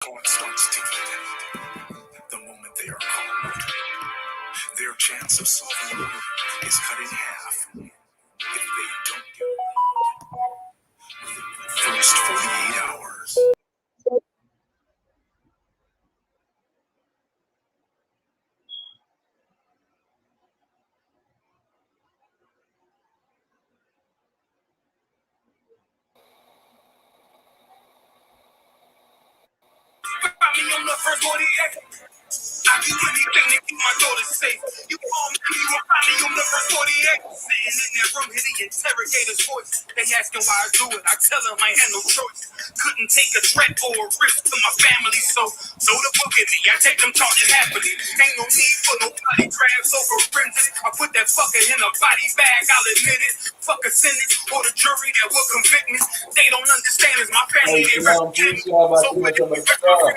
Coin starts ticking the moment they are called. Their chance of solving the murder is cut in half if they don't get within the first 48 hours. Me on the first 48. I do anything to keep my daughter safe. You call me, you will find me on the first 48. Sitting in that room, hear the interrogator's voice. They asking why I do it. I tell them I had no choice. Couldn't take a threat or a risk to my family, so the book at me. I take them charges happily. Ain't no need for no bloody grabs over forensics. I put that fucker in a body bag, I'll admit it. Fuck a sentence or the jury that will convict me. They don't understand it's my family. They represent me. So when you respect my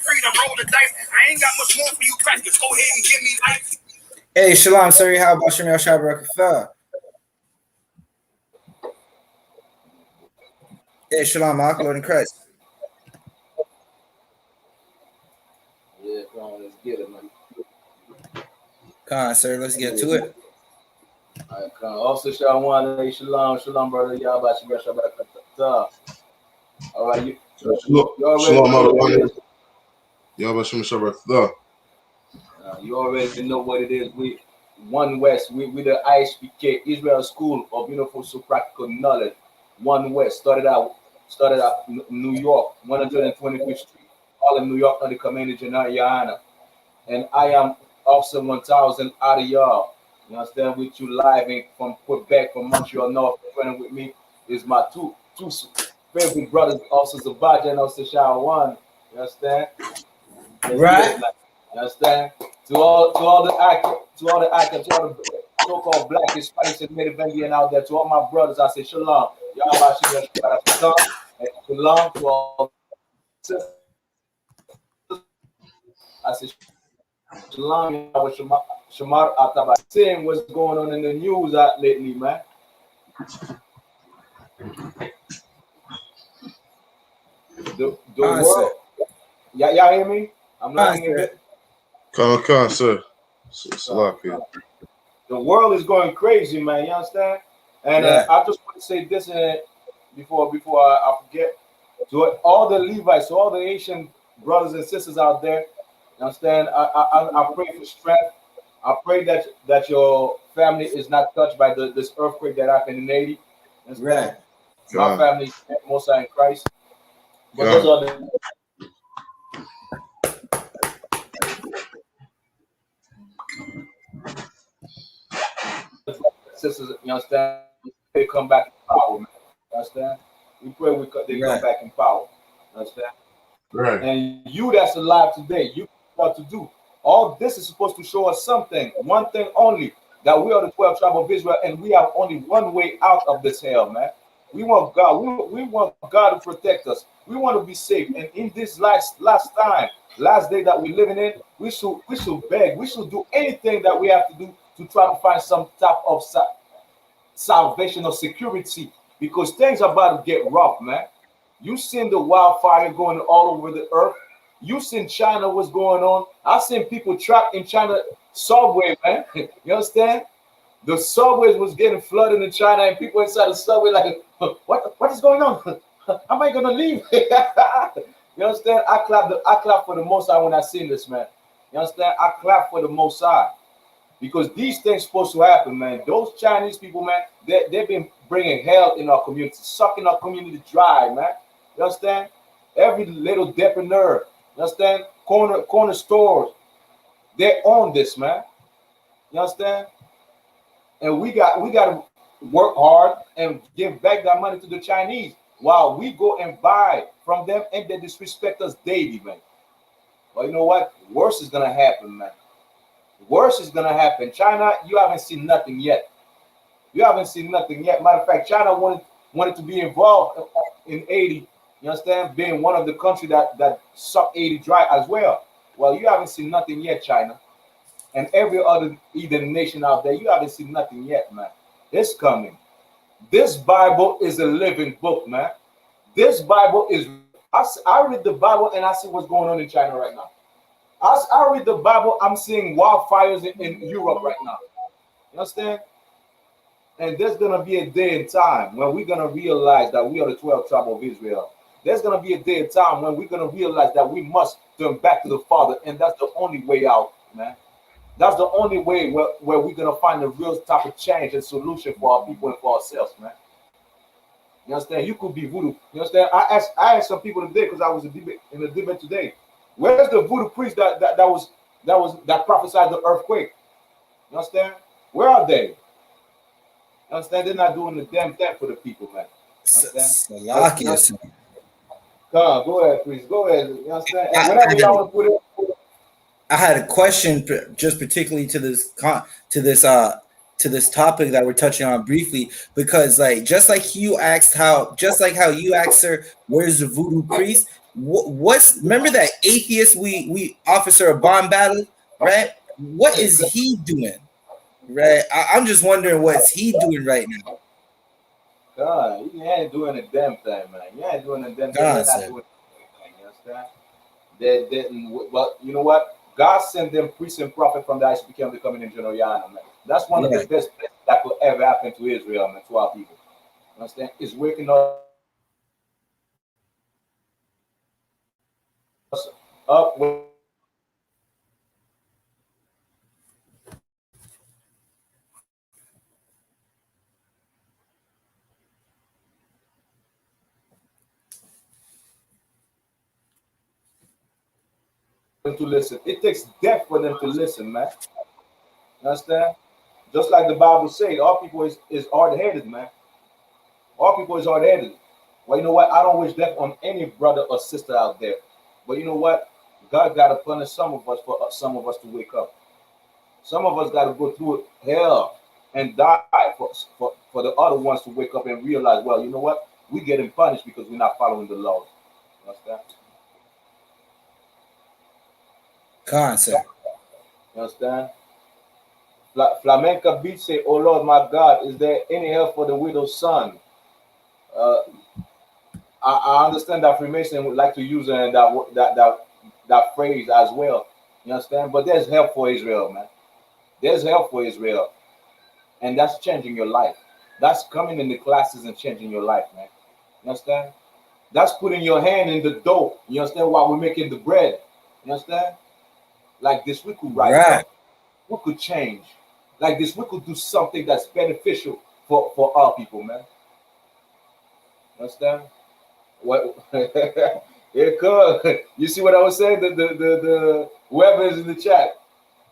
freedom, roll the dice. I ain't got much more for you practice. Go ahead and give me life. Hey, Shalom, sorry, how about Shemel Shabrak? Hey, Shalom, Mark, Lord in Christ. Yeah, come on, let's get it, man. Come on, sir, let's get to it. All right, come on. Also, Shalom, brother. Yahweh. All right, you already know what it is. We One West. We the I.S.U.P.K, Israel School of Universal Practical Knowledge. One West started out New York, 125th Street, Harlem, New York, under Commander General YAHANNA. And I am Officer 1000 out of y'all. You understand? With you live from Quebec, from Montreal North. Friending with me is my two favorite brothers, Officer Zabaja and Officer SHALAM. You understand? Right. You understand? To all the actors, to all the so-called black, Hispanics, and Native Indian out there, to all my brothers, I say shalom. Y'all and shalom to all sisters. I say shalom. Shamar Ataba. Seeing what's going on in the news lately, man. The world. Y'all hear me? I'm lagging a bit. Come on, sir. The world is going crazy, man. You understand? And I just want to say this before I forget. To all the Levites, to all the Asian brothers and sisters out there, you understand? I pray for strength. I pray that your family is not touched by this earthquake that happened in Haiti. Right. My family, most are in Christ. But those are the sisters, you understand? They come back in power, man. You understand? We pray they come back in power. You understand? Right. And you that's alive today, you what to do. All this is supposed to show us something, one thing only, that we are the 12 tribes of Israel, and we have only one way out of this hell, man. We want God. We want God to protect us. We want to be safe. And in this last day that we're living in, we should beg. We should do anything that we have to do to try to find some type of salvation or security, because things are about to get rough, man. You seen the wildfire going all over the earth. You seen China, what's going on. I've seen people trapped in China subway, man. You understand? The subways was getting flooded in China, and people inside the subway like, what is going on? How am I gonna leave? You understand? I clap for the Most High when I seen this, man. You understand? I clap for the Most High, because these things supposed to happen, man. Those Chinese people, man, they've been bringing hell in our community, sucking our community dry, man. You understand? Every little depanneur, you understand? Corner stores, they own this, man. You understand? And we got to work hard and give back that money to the Chinese while we go and buy from them, and they disrespect us daily, man. Well, you know what? Worse is gonna happen, man. Worse is gonna happen. China, you haven't seen nothing yet. You haven't seen nothing yet. Matter of fact, China wanted to be involved in Haiti. You understand? Being one of the countries that sucked Haiti dry as well. Well, you haven't seen nothing yet, China. And every other heathen nation out there, you haven't seen nothing yet, man. It's coming. This Bible is a living book, man. This Bible is I read the Bible and I see what's going on in China right now. I read the Bible, I'm seeing wildfires in Europe right now. You understand? And there's gonna be a day and time when we're gonna realize that we are the 12 tribe of Israel. There's gonna be a day and time when we're gonna realize that we must turn back to the Father, and that's the only way out, man. That's the only way where we're gonna find the real type of change and solution for our people and for ourselves, man. You understand? You could be voodoo. You understand? I asked some people today because I was in a debate today. Where's the voodoo priest that prophesied the earthquake? You understand? Where are they? You understand? They're not doing the damn thing for the people, man. You understand? Come on, go ahead, please. Go ahead. You understand? And whenever y'all want to put it, I had a question just particularly to this topic that we're touching on briefly, because like just like you asked how you asked her, where's the voodoo priest? Remember that atheist we officer a bomb battle, right? What is he doing? Right? I'm just wondering what's he doing right now. God, he ain't doing a damn thing, man. You ain't doing a damn thing. They're not doing anything. You understand? But you know what? God sent them priests and prophets from the I.S.U.P.K to come in General YAHANNA, man. That's one of the best things that could ever happen to Israel, man, to our people. You understand? It's waking up with them to listen. It takes depth for them to listen, man. You understand? Just like the Bible says, all people is hard-headed, man. All people is hard-headed. Well, you know what? I don't wish death on any brother or sister out there. But you know what? God got to punish some of us for some of us to wake up. Some of us got to go through hell and die for the other ones to wake up and realize, well, you know what? We're getting punished because we're not following the laws. You understand? Concept. You understand? Flamenca Beach say, "Oh Lord, my God, is there any help for the widow's son?" I understand that Freemason would like to use that phrase as well. You understand? But there's help for Israel, man. There's help for Israel, and that's changing your life. That's coming in the classes and changing your life, man. You understand? That's putting your hand in the dough. You understand? While we're making the bread. You understand? Like this, we could rise up. We could change. Like this, we could do something that's beneficial for our people, man. You understand? What? Here comes. You see what I was saying? The whoever is in the chat.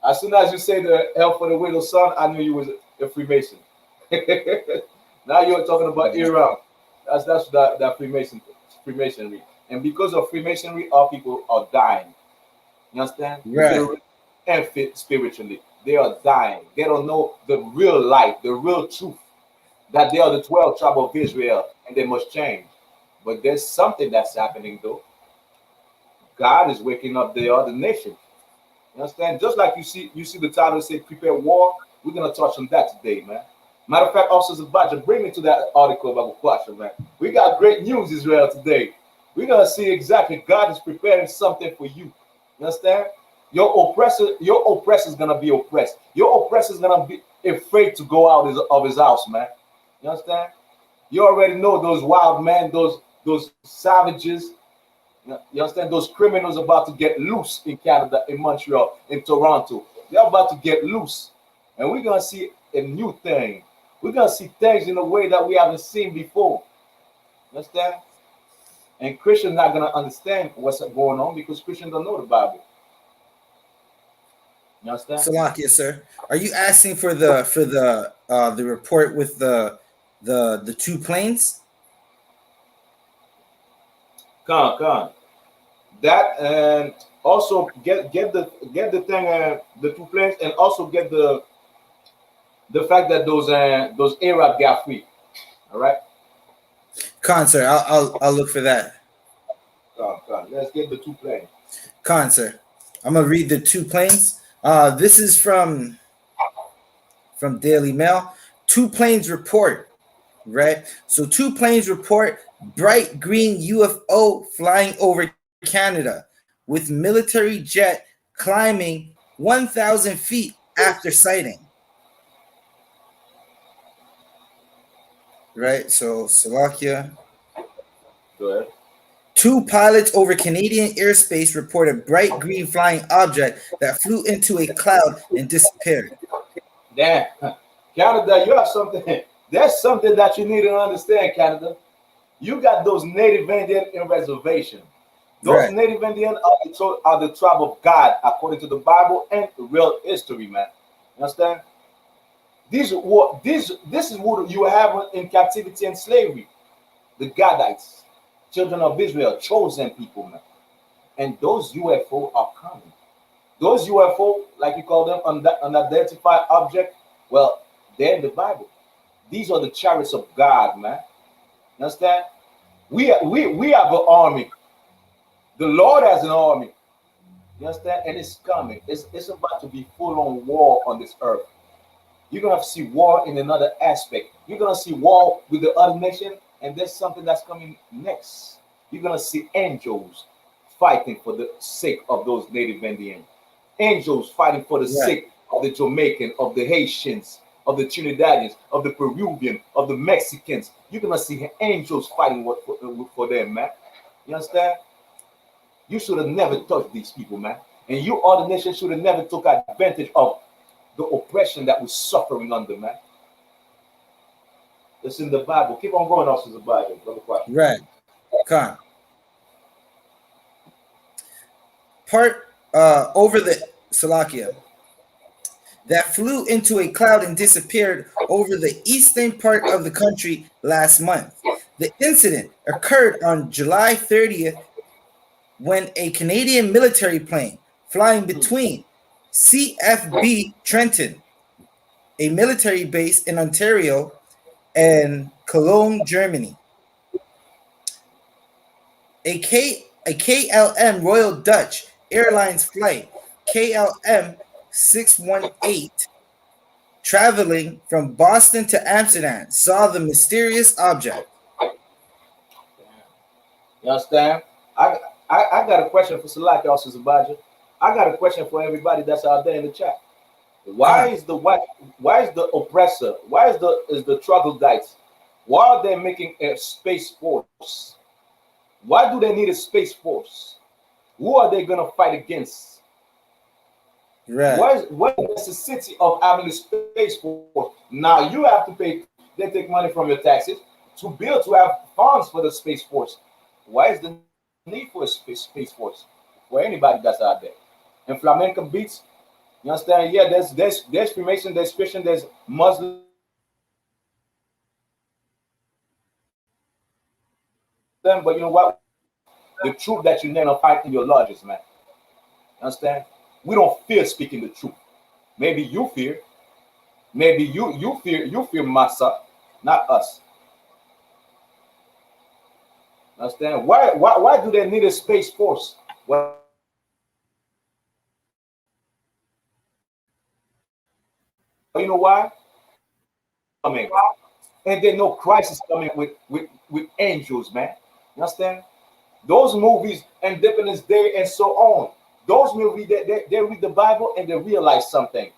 As soon as you say the help for the widow's son, I knew you was a Freemason. Now you're talking about Iran. That's that Freemasonry. And because of Freemasonry, our people are dying. You understand? Right. And spiritually, they are dying. They don't know the real light, the real truth, that they are the 12 tribe of Israel, and they must change. But there's something that's happening though. God is waking up the other nations. You understand? Just like you see the title say prepare war. We're gonna touch on that today, man. Matter of fact, Officer Zabaja, bring me to that article about Kwasha, man. We got great news, Israel, today. We're gonna see exactly God is preparing something for you. You understand? Your oppressor is gonna be oppressed. Your oppressor is gonna be afraid to go out of his house, man. You understand? You already know those wild men, those savages. You understand? Those criminals about to get loose in Canada, in Montreal, in Toronto. They're about to get loose. And we're going to see a new thing. We're going to see things in a way that we haven't seen before. You understand? And Christians not going to understand what's going on because Christians don't know the Bible. You understand? Salakia, sir. Are you asking for the report with the two planes? Come on. That and also get the thing the two planes, and also get the fact that those Arab got free. All right. Con, sir. I'll look for that. Come. Let's get the two planes. Con, sir. I'm gonna read the two planes. This is from Daily Mail. Two planes report. Right. So two planes report bright green UFO flying over Canada with military jet climbing 1,000 feet after sighting. Right, so Slovakia. Go ahead. 2 pilots over Canadian airspace reported bright green flying object that flew into a cloud and disappeared. Damn. Canada, you have something. There's something that you need to understand, Canada. You got those native Indian in reservation. Those Right. native Indian are the tribe of God, according to the Bible and the real history, man. You understand? This is what you have in captivity and slavery. The Gadites, children of Israel, chosen people, man. And those UFO are coming. Those UFO, like you call them, unidentified object, well, they're in the Bible. These are the chariots of God, man. You understand? We have an army. The Lord has an army. You understand? And it's coming. It's about to be full-on war on this earth. You're gonna see war in another aspect. You're gonna see war with the other nation, and there's something that's coming next. You're gonna see angels fighting for the sake of those native Indians. Angels fighting for the sake of the Jamaican, of the Haitians, of the Trinidadians, of the Peruvian, of the Mexicans. You're gonna see angels fighting for them, man. You understand? You should have never touched these people, man. And you, other nations, should have never took advantage of the oppression that we're suffering under, man. It's in the Bible. Keep on going, Officer Bible. Right. Con. Part over the Slovakia that flew into a cloud and disappeared over the eastern part of the country last month. The incident occurred on July 30th when a Canadian military plane flying between CFB Trenton, a military base in Ontario, and Cologne, Germany. A KLM Royal Dutch Airlines flight, KLM 618, traveling from Boston to Amsterdam, saw the mysterious object. You understand? I got a question for Salaki, Officer Zabaja. I got a question for everybody that's out there in the chat. Why is the oppressor? Why is the troglodytes? Why are they making a space force? Why do they need a space force? Who are they gonna fight against? Right. What is the necessity of having a space force? Now you have to pay. They take money from your taxes to have funds for the space force. Why is the need for a space force for anybody that's out there? And flamenco beats, you understand? Yeah, there's Freemason, there's Christian, there's Muslim, but you know what? The truth that you never fight in your lodges, man. You understand? We don't fear speaking the truth. Maybe you fear. Maybe you fear Massa, not us. Understand? Why do they need a space force? Well, you know why? Coming. And they know Christ is coming with angels, man. You understand? Those movies, Independence Day and so on. Those movies, they read the Bible and they realize something.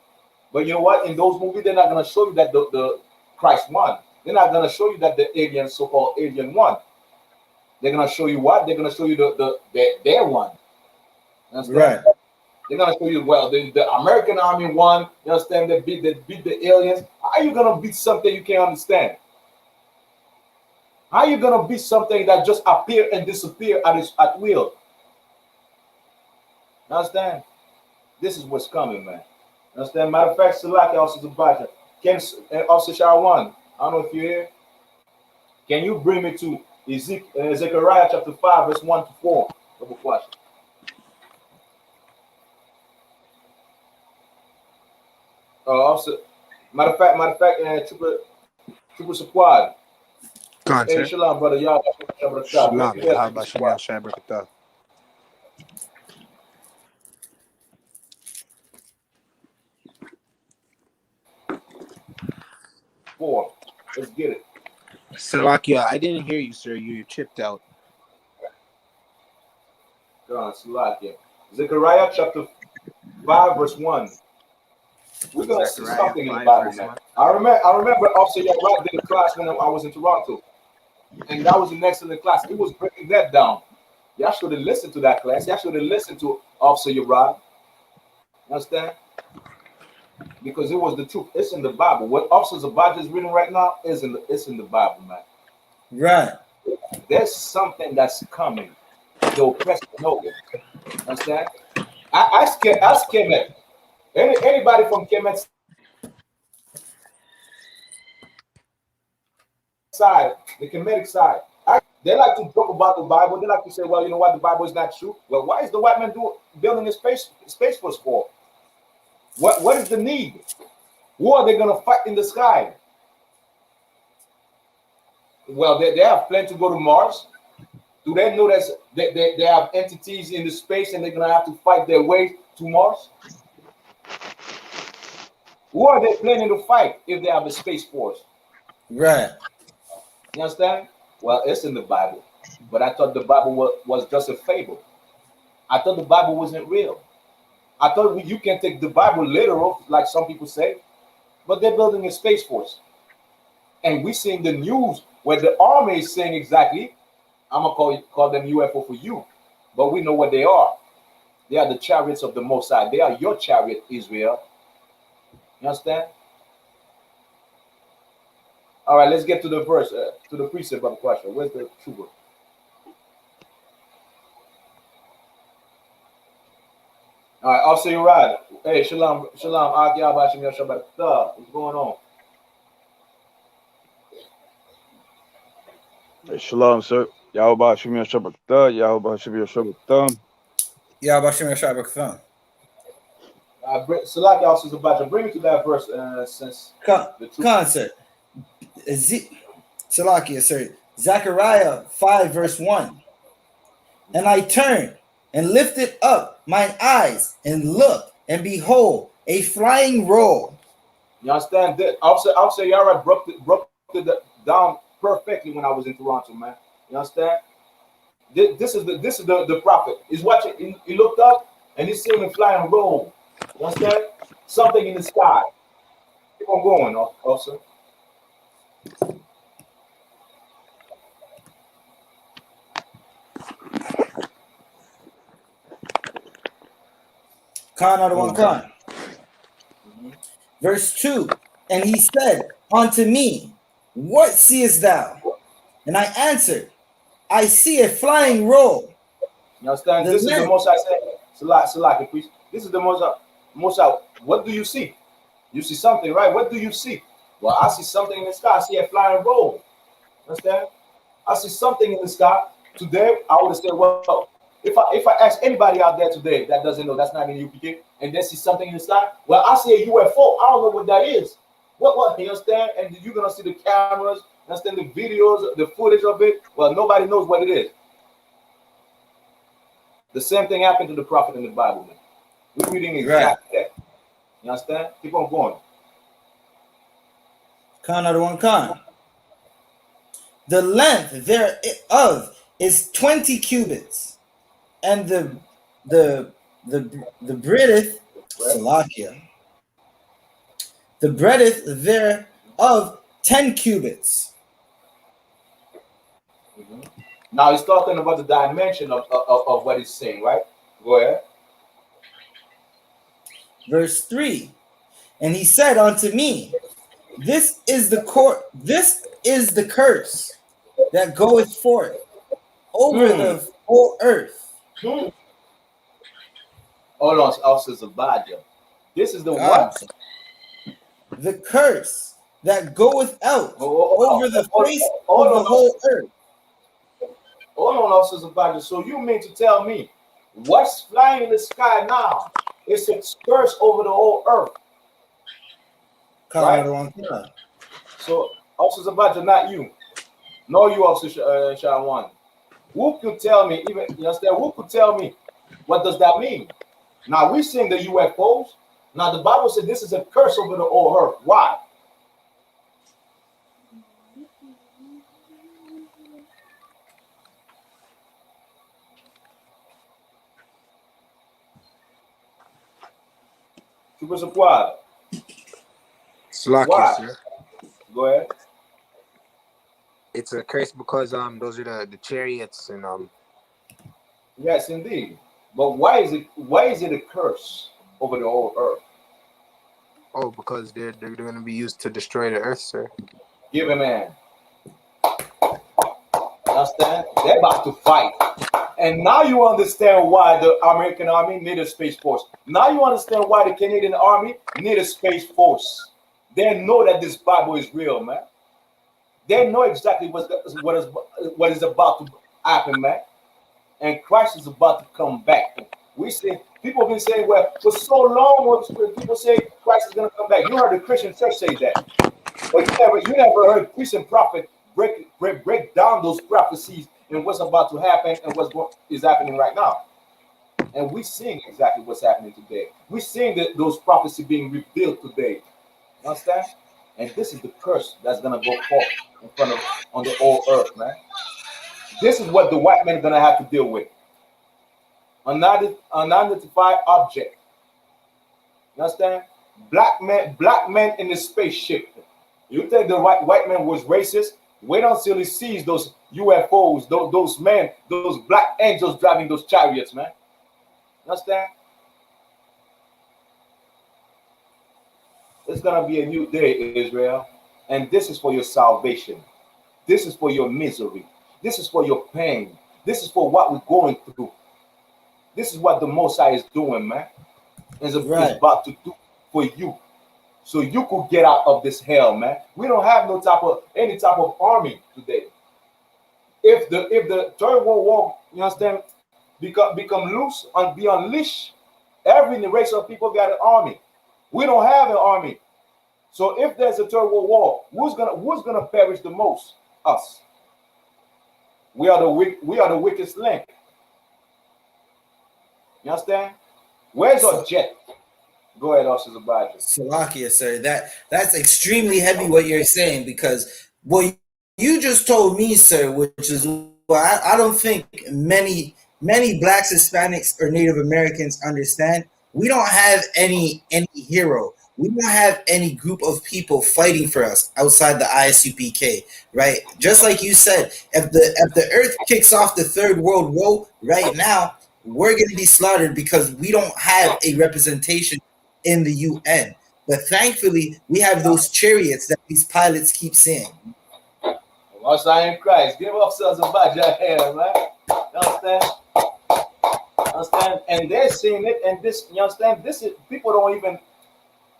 But you know what? In those movies, they're not going to show you that the Christ won. They're not going to show you that the alien, so-called alien won. They're going to show you what? They're going to show you their one. You understand? Right. They're going to show you, well, the American army won. You understand? They beat the aliens. How are you going to beat something you can't understand? How are you going to beat something that just appear and disappear at will? You understand? This is what's coming, man. You understand? Matter of fact, Salaki also Zabaja. Also Shawan, I don't know if you're here. Can you bring me to Zechariah chapter 5, verse 1 to 4? Double question. Also, matter of fact, triple squad. Hey, Content. shalom, brother. Y'all, Shalom. How about Shemya Shabrakata? 4. Let's get it. Salakia, I didn't hear you, sir. You chipped out. God, Salakia. Zechariah chapter 5, verse 1. We're gonna see Zechariah something in the 5, Bible, verse man. 1. I remember also your right did a class when I was in Toronto, and that was an excellent class. It was breaking that down. Y'all should have listened to that class. Y'all should have listened to Officer Yerad. Understand? Because it was the truth. It's in the Bible. What Officer Zabaj is reading right now is it's in the Bible, man. Right. There's something that's coming. The oppressed know it. Understand? Ask Kemet. Anybody from Kemet's side, the Kemetic side, they like to talk about the Bible. They like to say, well, you know what, the Bible is not true. Well, why is the white man building a space force for? What is the need? Who are they going to fight in the sky? Well, they have planned to go to Mars. Do they know that they have entities in the space and they're going to have to fight their way to Mars? Who are they planning to fight if they have a space force? Right. You understand? Well, it's in the Bible. But I thought the Bible was just a fable. I thought the Bible wasn't real. I thought you can take the Bible literal, like some people say, but they're building a space force. And we're seeing the news where the army is saying exactly, I'm going to call them UFO for you, but we know what they are. They are the chariots of the Most High. They are your chariot, Israel. You understand? All right, let's get to the verse, to the precept of the question. Where's the trooper? All right, I'll say you right. Hey, shalom, Shabbat. What's going on? Hey, shalom, sir. Yahweh Shemi Shabbat. Yahweh Shemi Shabbat. Yeah, about Shimon Shabbat Thumb. Salaki also is about to bring me to that verse since the truth. Concert. Salakia, sir. Zechariah 5, verse 1. And I turned and lifted up mine eyes and looked, and behold, a flying roll. You understand? Officer Yara broke it down perfectly when I was in Toronto, man. You understand? This is the prophet. He's watching. He looked up and he's seeing a flying roll. You understand? Something in the sky. Keep on going, officer. Khan out of one Khan. Verse 2. And he said unto me, what seest thou? And I answered, I see a flying roll. You understand? This is the most I said. Salaki, please. This is the most I. What do you see? You see something, right? What do you see? Well, I see something in the sky. I see a flying roll. Understand? I see something in the sky. Today, I would say, well, if I ask anybody out there today that doesn't know, that's not in UPK, and they see something in the sky, well, I see a UFO. I don't know what that is. What? You understand? And you're gonna see the cameras, understand the videos, the footage of it. Well, nobody knows what it is. The same thing happened to the prophet in the Bible, man. We're reading exactly that. You understand? Keep on going. Khan out of one Khan. The length thereof is 20 cubits, and the breadth, Salakia, the breadth thereof 10 cubits. Now he's talking about the dimension of what he's saying, right? Go ahead. Verse 3. And he said unto me, this is the curse that goeth forth over the whole earth. Hold on, officers of Badia. This is the what? The curse that goeth out over the face of the whole earth. Hold on, officers of Badia. So you mean to tell me what's flying in the sky now is a curse over the whole earth? Right? So, officers of Badia, not you. No, you, Officer Shawan. Who could tell me, even, you understand, who could tell me what does that mean? Now, we're seeing the UFOs. Now, the Bible said this is a curse over the whole earth. Why? Super Squad. Slakia, Why? sir. Go ahead. It's a curse because those are the chariots and Yes, indeed. But why is it a curse over the whole earth? because they're going to be used to destroy the earth, sir. Give a man. Understand? They're about to fight. And now you understand why the American Army need a space force. Now you understand why the Canadian Army need a space force. They know that this Bible is real, man. They know exactly what is about to happen, man. And Christ is about to come back. We say people have been saying, well, for so long, when people say Christ is going to come back. You heard the Christian church say that, but you never heard Christian prophet break down those prophecies and what's about to happen and is happening right now. And we're seeing exactly what's happening today. We're seeing that those prophecies being revealed today. You understand? And this is the curse that's gonna go forth in front of on the whole earth, man. This is what the white man is gonna have to deal with. Unidentified object. You understand? Black man in the spaceship. You think the white man was racist? Wait until he sees those UFOs, those men, those black angels driving those chariots, man. You understand? It's gonna be a new day, Israel, and this is for your salvation. This is for your misery. This is for your pain. This is for what we're going through. This is what the Most High is doing, man. Is about to do for you, so you could get out of this hell, man. We don't have any type of army today. If the third world war, you understand, become loose and be unleashed, every race of people got an army. We don't have an army. So if there's a third world war, who's gonna perish the most? Us. We are the weakest link. You understand? Where's our jet? Go ahead, Officer Zabadja. Salakia, sir. That's extremely heavy what you're saying, because what you just told me, sir, which is well, I don't think many blacks, Hispanics, or Native Americans understand. We don't have any hero. We don't have any group of people fighting for us outside the ISUPK, right? Just like you said, if the earth kicks off the third world war right now, we're going to be slaughtered because we don't have a representation in the UN. But thankfully, we have those chariots that these pilots keep saying. Most I in Christ. Give Officer Zabadja here, man. You understand? Understand? And they're seeing it, and this, you understand? This is people don't even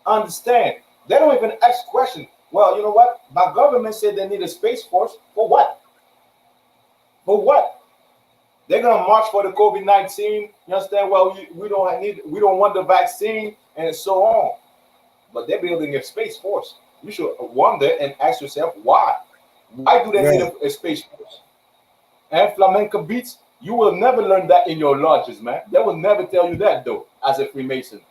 understand. They don't even ask questions. Well, you know what? My government said they need a space force. For what? For what? They're gonna march for the COVID-19. You understand? Well, we don't want the vaccine, and so on. But they're building a space force. You should wonder and ask yourself why. Why do they need a space force? And flamenco beats, you will never learn that in your lodges, man. They will never tell you that, though, as a Freemason.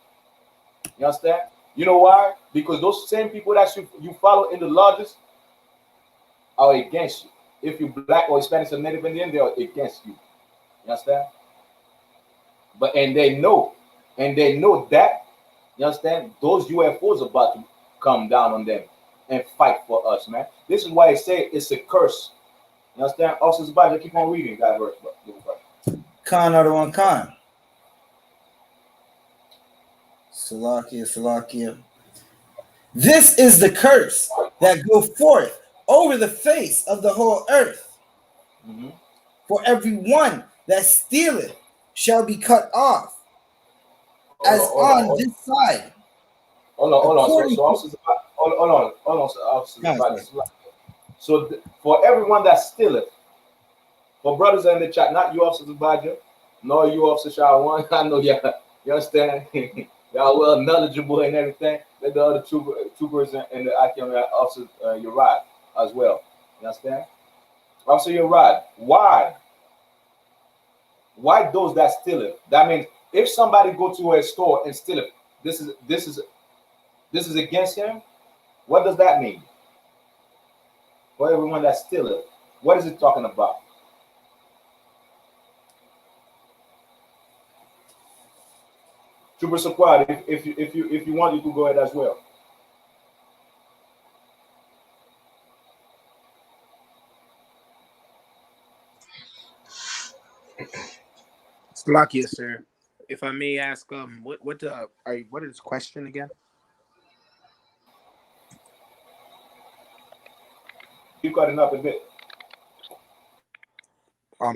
You understand? You know why? Because those same people that you follow in the lodges are against you. If you're black or Hispanic or Native Indian, they are against you. You understand? And they know that, you understand, those UFOs are about to come down on them and fight for us, man. This is why I say it's a curse. You understand? Also, it's about to keep on reading that verse. Khan other one Khan. Salakia. This is the curse that go forth over the face of the whole earth. Mm-hmm. For everyone that stealeth shall be cut off, hold on this side. Hold on. So for everyone that stealeth, for brothers in the chat, not you, Officer Zabadja, nor you, Officer Shawan. I know you understand. Y'all well knowledgeable and everything. Let the other troopers and the IKM officers your ride as well. You understand? Officer, your ride. Why? Why those that steal it? That means if somebody go to a store and steal it, this is against him. What does that mean? For everyone that steal it, what is it talking about? Super Squad, if you want, you could go ahead as well. Slovakia, sir. If I may ask, what is the question again? You cutting up a bit.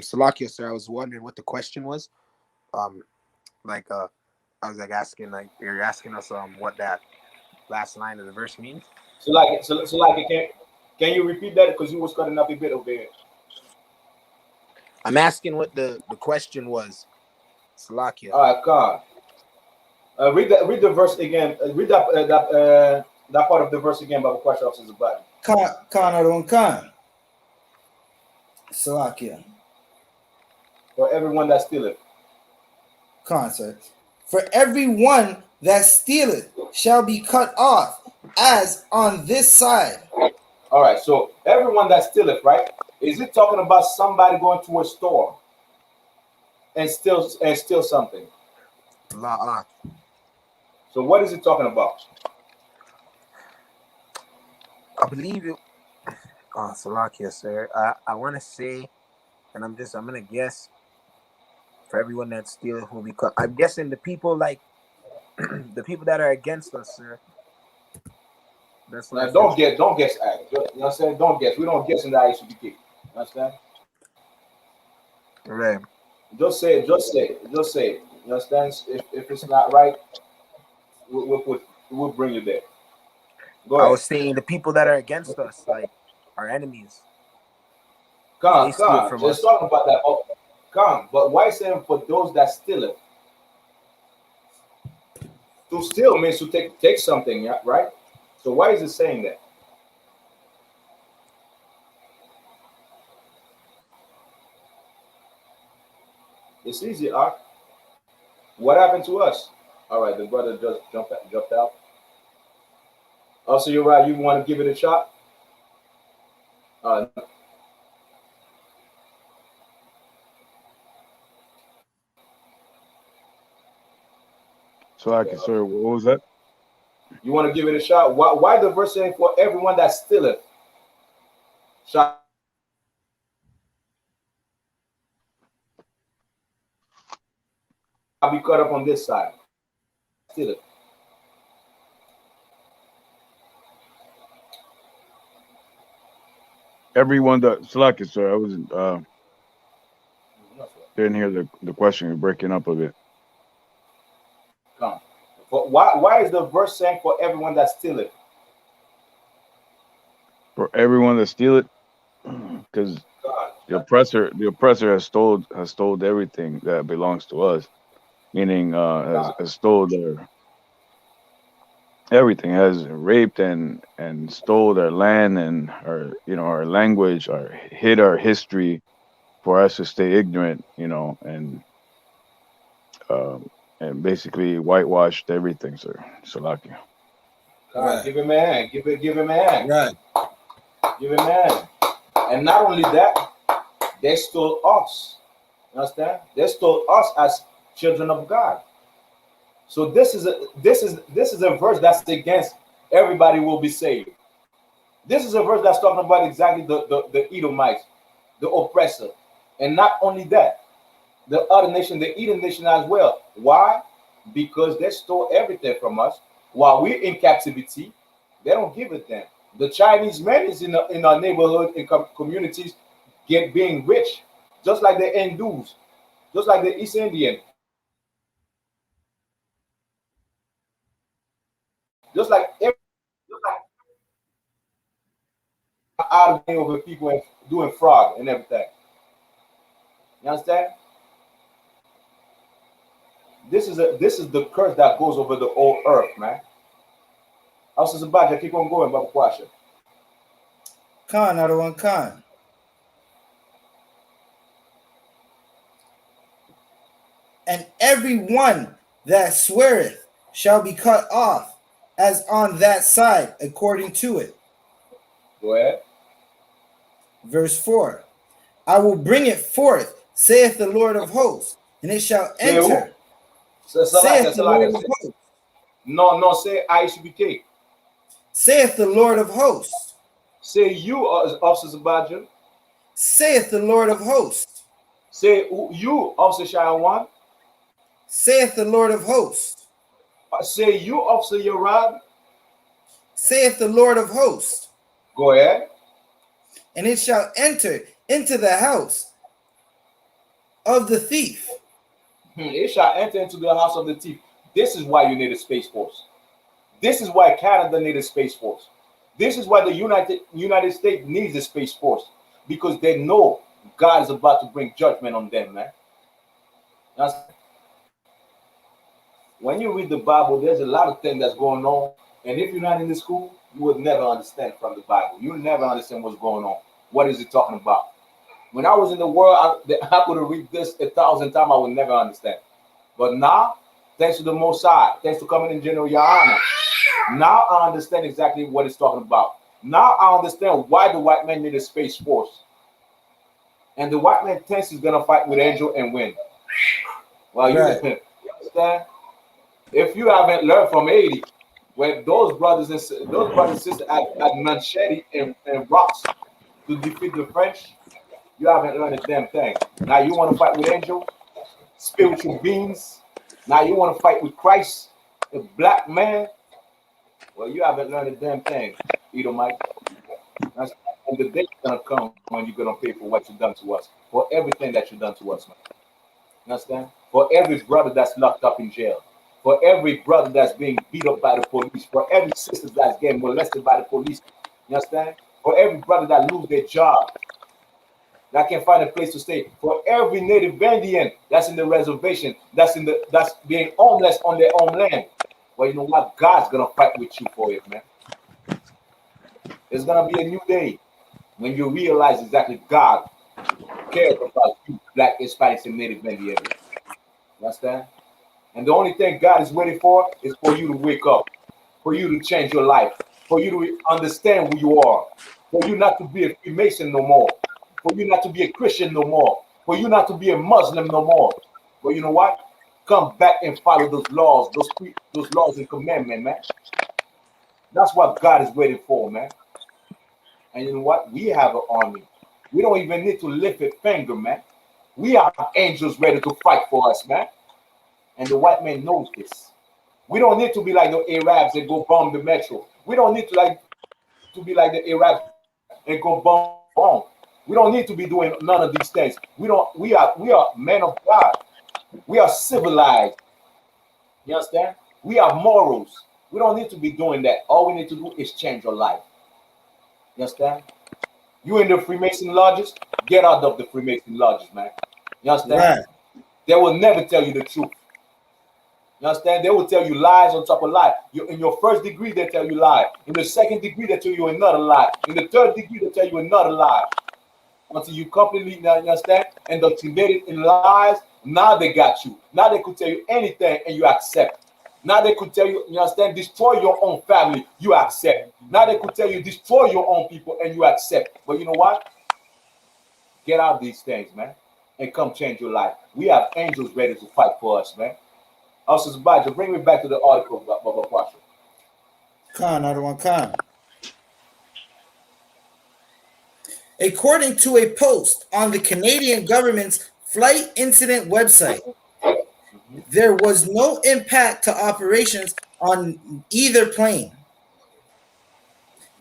Slovakia, sir. I was wondering what the question was. Like I was like asking, like you're asking us what that last line of the verse means. So can you repeat that because you was cutting up a bit over here? I'm asking what the question was. Slovakia. All right, God. Read the verse again. Read that part of the verse again. Bible question officers about Khan. Salakia. For everyone that stealeth. Khan, sir. For everyone that stealeth shall be cut off, as on this side. All right. So everyone that stealeth, right? Is it talking about somebody going to a store and steal something? So what is it talking about? I believe it. Slovakia, sir. I want to say, and I'm gonna guess. For everyone that's stealing will be cut. I'm guessing the people like the people that are against us, sir. That's what Now, don't guess. Act. You know what I'm saying? Don't guess. We don't guess in the I.S.U.P.K. You understand? Right. Just say it. You understand? If it's not right, we'll bring you there. Go ahead. I was saying the people that are against us, like our enemies. Come, Just talking about that. Oh, come, but why saying for those that steal it? To steal means to take something, yeah, right? So why is it saying that? It's easy, Ark. What happened to us? All right, the brother just jumped out. Also, you're right. You want to give it a shot? Salakia, sir. What was that? You want to give it a shot? Why the verse saying for everyone that stealeth shall be cut up on this side? Stealeth. Everyone that Salakia, sir. I wasn't didn't hear the question. You're breaking up a bit. Come. But why is the verse saying for everyone that stealeth? For everyone that steal it, because the oppressor has stole everything that belongs to us, meaning has stole their everything, has raped and stole their land and our language, hid our history for us to stay ignorant, and basically whitewashed everything, sir. Salakia. Right. Give him a hand. Give him a hand. Right. Give him a hand. And not only that, they stole us. You understand? They stole us as children of God. So this is a verse that's against everybody will be saved. This is a verse that's talking about exactly the Edomites, the oppressor. And not only that, the other nation, the Edom nation as well. Why? Because they stole everything from us. While we're in captivity, they don't give it them. The Chinese men is in our neighborhood, in communities, being rich, just like the Hindus, just like the East Indian, just like out of over people and doing fraud and everything. You understand? This is the curse that goes over the whole earth, man. I was about to keep on going, Baba Kwasha. Khan, out of one Khan. And every one that sweareth shall be cut off, as on that side, according to it. Go ahead. Verse 4. I will bring it forth, saith the Lord of hosts, and it shall enter. So, Saith the Lord of say, hosts. no, say I.S.U.P.K. Saith the Lord of hosts. Say you, Officer Sabaja. Saith the Lord of hosts. Say you, Officer Shayawan. Saith the Lord of hosts. Say you, Officer Yarad. Saith the Lord of hosts. Go ahead. And it shall enter into the house of the thief. It shall enter into the house of the thief. This is why you need a space force. This is why Canada needs a space force. This is why the United States needs a space force, because they know God is about to bring judgment on them, man. When you read the Bible, there's a lot of things that's going on, and if you're not in the school, you would never understand from the Bible. You'll never understand what's going on. What is it talking about? When I was in the world, I could have read this 1,000 times. I would never understand. But now, thanks to the Most High, thanks to coming in General YAHANNA, now I understand exactly what it's talking about. Now I understand why the white man need a space force. And the white man thinks he's going to fight with Angel and win. Well, you understand? If you haven't learned from 80, where those brothers and sisters had machete and rocks to defeat the French, you haven't learned a damn thing. Now you want to fight with Angel, spiritual beings. Now you want to fight with Christ, a black man. Well, you haven't learned a damn thing, Edomite. And the day's gonna come when you're gonna pay for what you've done to us, for everything that you've done to us, man. You understand? For every brother that's locked up in jail, for every brother that's being beat up by the police, for every sister that's getting molested by the police. You understand? For every brother that lose their job, that can't find a place to stay, for every native Indian that's in the reservation, that's being homeless on their own land. Well, you know what? God's gonna fight with you for it, man. There's gonna be a new day when you realize exactly God cares about you, black, Hispanics, and native Indians. You understand? And the only thing God is waiting for is for you to wake up, for you to change your life, for you to understand who you are, for you not to be a Freemason no more, for you not to be a Christian no more, for you not to be a Muslim no more. But you know what? Come back and follow those laws, those laws and commandments, man. That's what God is waiting for, man. And you know what? We have an army. We don't even need to lift a finger, man. We have angels ready to fight for us, man. And the white man knows this. We don't need to be like the Arabs that go bomb the metro. We don't need to be like the Arabs and go bomb. We don't need to be doing none of these things. We are men of God. We are civilized. You understand? We have morals. We don't need to be doing that. All we need to do is change your life. You understand? You in the Freemason lodges, get out of the Freemason lodges, man. You understand? Right. They will never tell you the truth. You understand? They will tell you lies on top of lies. In your first degree, they tell you lie. In the second degree, they tell you another lie. In the third degree, they tell you another lie. Until you completely, you understand, indoctrinated in lies, now they got you. Now they could tell you anything and you accept. Now they could tell you, you understand, destroy your own family, you accept. Now they could tell you, destroy your own people and you accept. But you know what? Get out of these things, man, and come change your life. We have angels ready to fight for us, man. Officer Baja, bring me back to the article, Baba Pasha. Khan, I don't want Khan. According to a post on the Canadian government's flight incident website, there was no impact to operations on either plane.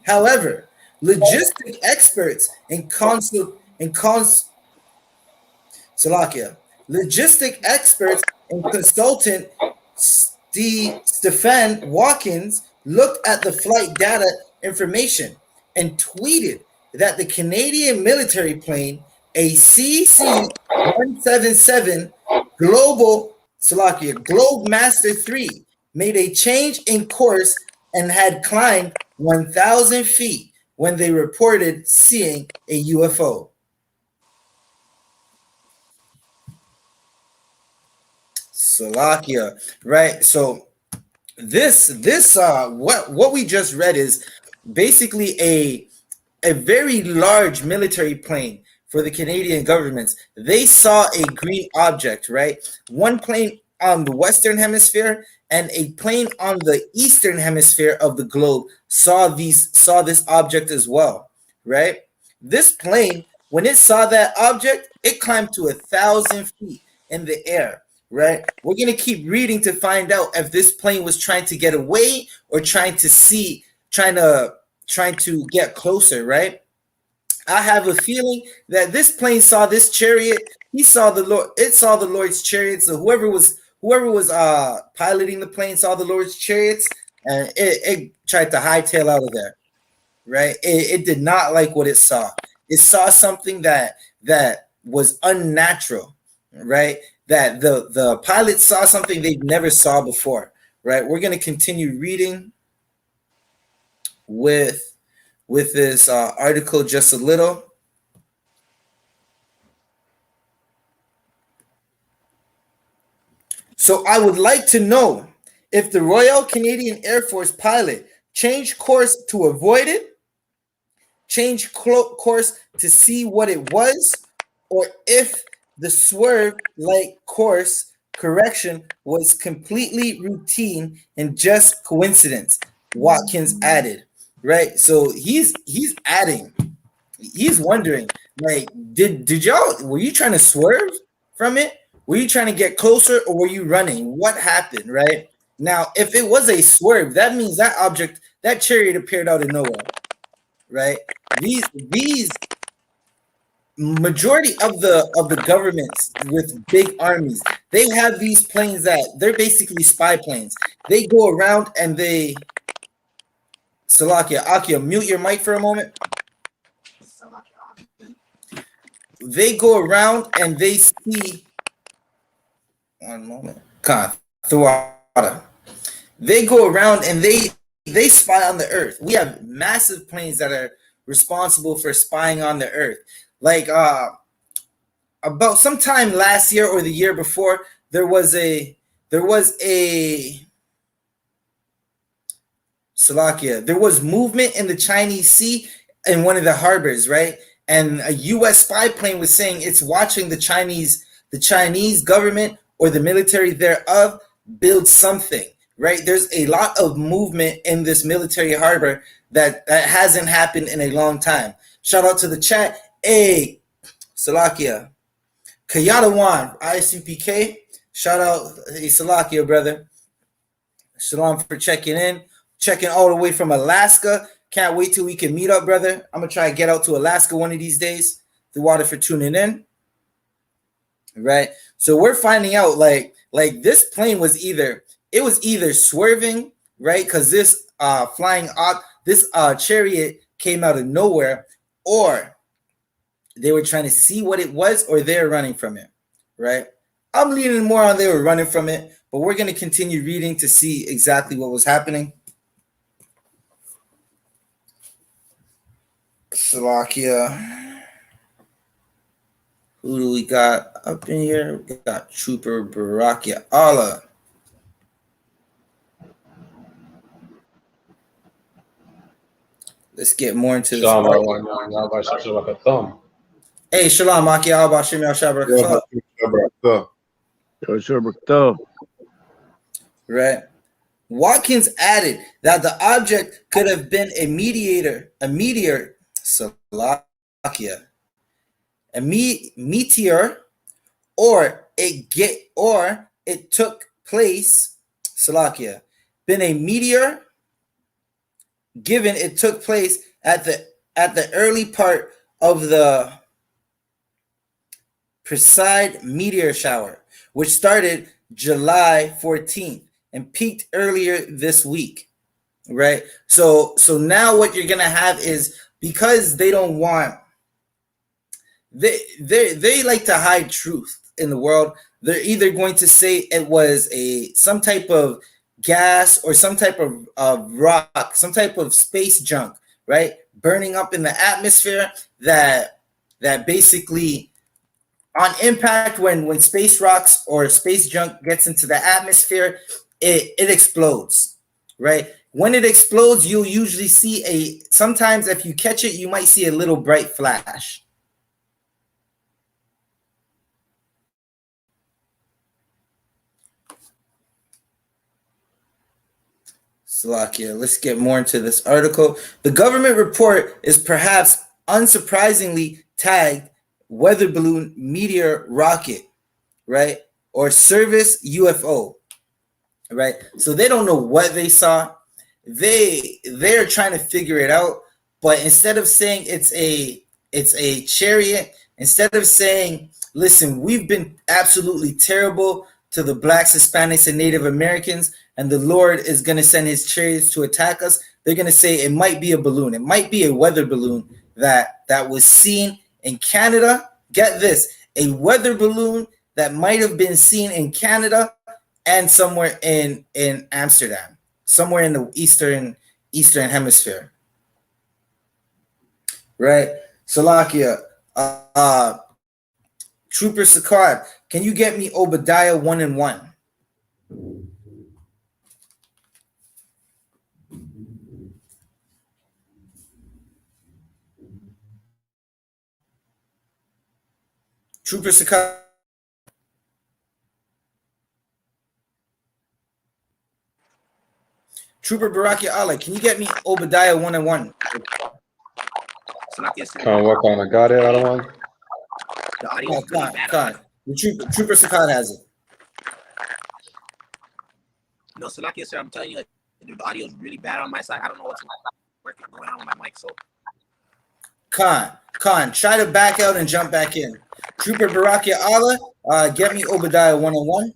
However, logistic experts and consultant Stephen Watkins looked at the flight data information and tweeted that the Canadian military plane, a CC-177 Globemaster 3, made a change in course and had climbed 1,000 feet when they reported seeing a UFO. Slovakia, right? So this what we just read is basically a very large military plane for the Canadian government. They saw a green object, right? One plane on the Western Hemisphere and a plane on the Eastern Hemisphere of the globe saw this object as well, right? This plane, when it saw that object, it climbed to 1,000 feet in the air, right? We're going to keep reading to find out if this plane was trying to get away or trying to get closer, right? I have a feeling that this plane saw this chariot. He saw the Lord. It saw the Lord's chariots. So whoever was piloting the plane saw the Lord's chariots, and it tried to hightail out of there. Right? It did not like what it saw. It saw something that was unnatural. Right? That the pilot saw something they never saw before. Right? We're going to continue reading with this article just a little. So I would like to know if the Royal Canadian Air Force pilot changed course to avoid it, changed course to see what it was, or if the swerve-like course correction was completely routine and just coincidence, Watkins added. Right? So he's adding. He's wondering, like, did y'all, were you trying to swerve from it? Were you trying to get closer, or were you running? What happened, right? Now, if it was a swerve, that means that object, that chariot appeared out of nowhere, right? These majority of the governments with big armies, they have these planes that they're basically spy planes. They go around and they, Salakia, Akia, mute your mic for a moment. They go around and they see, one moment, they go around and they spy on the earth. We have massive planes that are responsible for spying on the earth. Like about sometime last year or the year before, there was a Salakia, there was movement in the Chinese Sea in one of the harbors, right? And a U.S. spy plane was saying it's watching the Chinese government or the military thereof build something, right? There's a lot of movement in this military harbor that hasn't happened in a long time. Shout out to the chat. Hey, Salakia. Kayadawan, I.S.U.P.K. Shout out. Hey, Salakia, brother. Shalom for checking in. Checking all the way from Alaska. Can't wait till we can meet up, brother. I'm going to try to get out to Alaska one of these days. The water for tuning in. Right? So we're finding out like this plane was either swerving, right? Because this chariot came out of nowhere, or they were trying to see what it was, or they're running from it, right? I'm leaning more on they were running from it, but we're going to continue reading to see exactly what was happening. Slovakia. Who do we got up in here? We got Trooper Barakia Allah. Let's get more into this. Hey, Shalom, Maki Alba, Shim Yashabra. Right. Watkins added that the object could have been a meteor, Salakia, a meteor, or it took place, Salakia, been a meteor, given it took place at the early part of the Perseid meteor shower, which started July 14th and peaked earlier this week, right? So now what you're gonna have is, because they don't want, they like to hide truth in the world. They're either going to say it was some type of gas or some type of rock, some type of space junk, right, burning up in the atmosphere that basically on impact, when space rocks or space junk gets into the atmosphere, it explodes, right? When it explodes, you'll usually see sometimes if you catch it, you might see a little bright flash. Salakia, let's get more into this article. The government report is perhaps unsurprisingly tagged weather balloon meteor rocket, right? Or service UFO, right? So they don't know what they saw. They're trying to figure it out, but instead of saying it's a chariot, instead of saying, listen, we've been absolutely terrible to the blacks, Hispanics, and Native Americans, and the Lord is going to send his chariots to attack us, they're going to say it might be a balloon. It might be a weather balloon that was seen in Canada. Get this, a weather balloon that might have been seen in Canada and somewhere in Amsterdam, somewhere in the eastern hemisphere, right? Salakia, Trooper Sakad, can you get me Obadiah 1 and 1? Trooper Sakad. Trooper Baraki Allah, can you get me Obadiah 1 and 1? What kind of got it? I don't want. The audio is really bad. The Trooper Sakad has it. No, Salakia, sir, I'm telling you, the audio is really bad on my side. I don't know what's going on with my mic. So, Khan, try to back out and jump back in. Trooper Baraki Allah, get me Obadiah 1 and 1.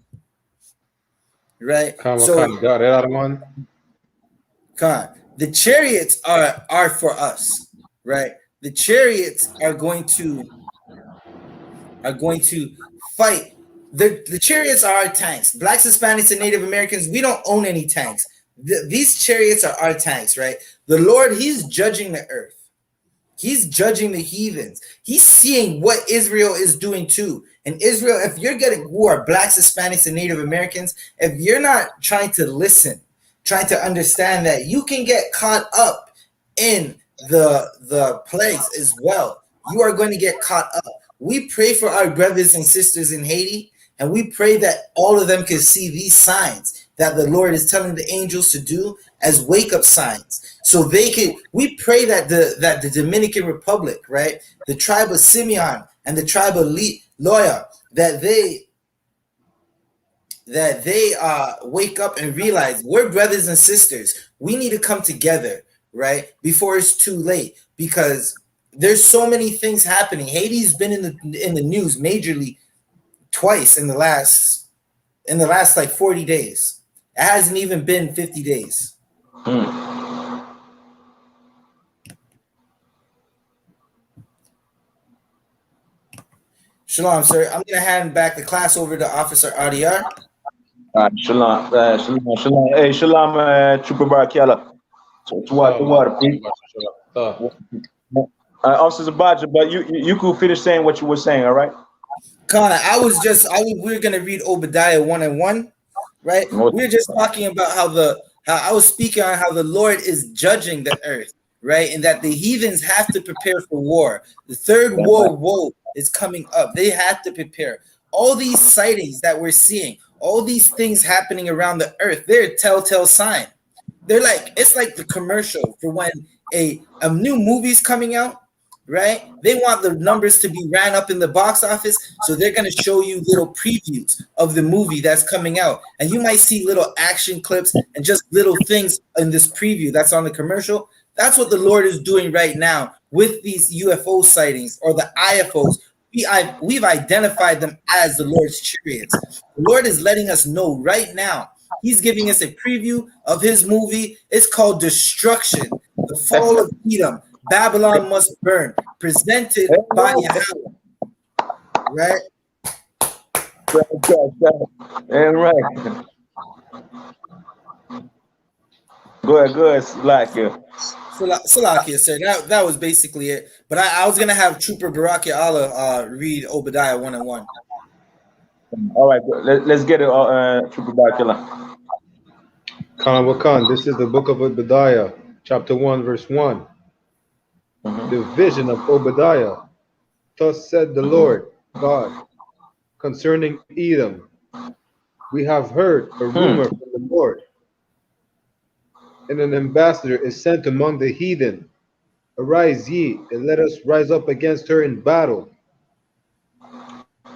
Right. What kind of got it? I don't want. Khan, the chariots are for us, right? The chariots are going to fight. The chariots are our tanks. Blacks, Hispanics, and Native Americans, we don't own any tanks. These chariots are our tanks, right? The Lord, he's judging the earth. He's judging the heathens. He's seeing what Israel is doing too. And Israel, if you're getting who are Blacks, Hispanics, and Native Americans, if you're not trying to listen, trying to understand that you can get caught up in the plagues as well, you are going to get caught up. We pray for our brothers and sisters in Haiti, and we pray that all of them can see these signs that the Lord is telling the angels to do as wake-up signs. So they can, we pray that the Dominican Republic, right, the tribe of Simeon and the tribe of Loya, that they wake up and realize we're brothers and sisters. We need to come together, right, before it's too late, because there's so many things happening. Haiti's been in the news majorly twice in the last like 40 days. It hasn't even been 50 days. Shalom, sir. I'm gonna hand back the class over to Officer RDR. Shalom. Hey, shalom, Trooper Barakiala. To water, please. Officer Zabaja, but you could finish saying what you were saying, all right? Connor, we're gonna read Obadiah 1 and 1, right? We're just talking about how I was speaking on how the Lord is judging the earth, right? And that the heathens have to prepare for war. The third world woe is coming up. They have to prepare. All these sightings that we're seeing, all these things happening around the earth, they're a telltale sign. They're like, it's like the commercial for when a new movie's coming out, right? They want the numbers to be ran up in the box office, so they're going to show you little previews of the movie that's coming out, and you might see little action clips and just little things in this preview that's on the commercial. That's what the Lord is doing right now with these UFO sightings, or the IFOs. We've identified them as the Lord's chariots. The Lord is letting us know right now. He's giving us a preview of his movie. It's called Destruction, the Fall of Edom. Babylon Must Burn, presented by YAHANNA. Right? And right. Go ahead, Salakia. Salakia, sir. That was basically it. But I was gonna have Trooper Baraki Allah read Obadiah 1 and 1. All right, let's get it, Trooper Baraki Allah. Khan, this is the book of Obadiah, chapter 1, verse 1. The vision of Obadiah. Thus said the Lord God concerning Edom. We have heard a rumor from the Lord. and an ambassador is sent among the heathen. Arise ye, and let us rise up against her in battle.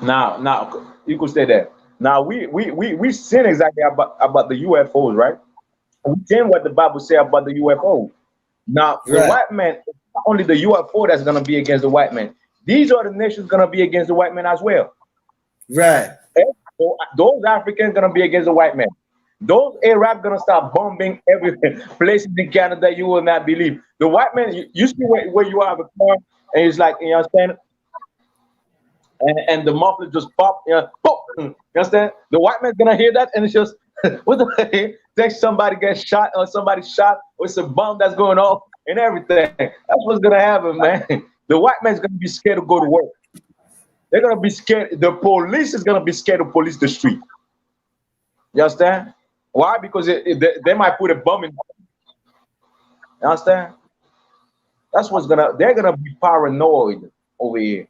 Now, you could say that. Now we sin exactly about the UFOs, right? We sin what the Bible say about the UFO. Now the Right, white man, it's not only the UFO that's gonna be against the white man. These other nations gonna be against the white man as well. right, So those Africans gonna be against the white man. Those Arab gonna start bombing everything, places in Canada you will not believe. The white man, you see where you have a car, and it's like, you understand, and the muffler just pop, boom, you understand? The white man's gonna hear that, and it's just, what the heck? Think somebody gets shot, or somebody shot, or it's a bomb that's going off, and everything. That's what's gonna happen, man. The white man's gonna be scared to go to work. They're gonna be scared. The police is gonna be scared to police the street. You understand? Why? Because they might put a bomb in. You understand? That's what's gonna. They're gonna be paranoid over here,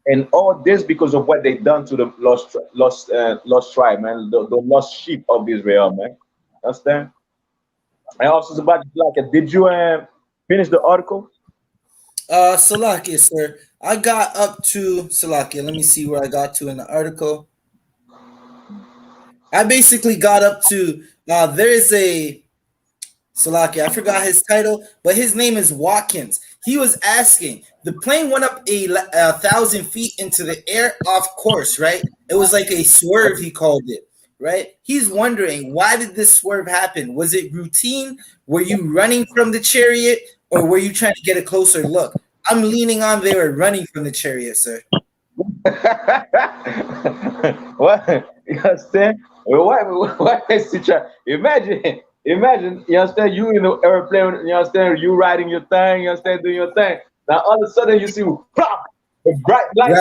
and all this because of what they done to the lost tribe, man, the lost sheep of Israel, man. You understand? And also, about like, did you finish the article? Salakia, sir. I got up to Salakia. Let me see where I got to in the article. I basically got up to there is a Salakia. I forgot his title, but his name is Watkins. He was asking. The plane went up 1,000 feet into the air off course, right? It was like a swerve, he called it, right? He's wondering, why did this swerve happen? Was it routine? Were you running from the chariot, or were you trying to get a closer look? I'm leaning on they were running from the chariot, sir. What? You understand? What is it? Imagine, you understand, you in the airplane, you understand, you riding your thing, you understand, doing your thing. Now all of a sudden you see, plop, a bright light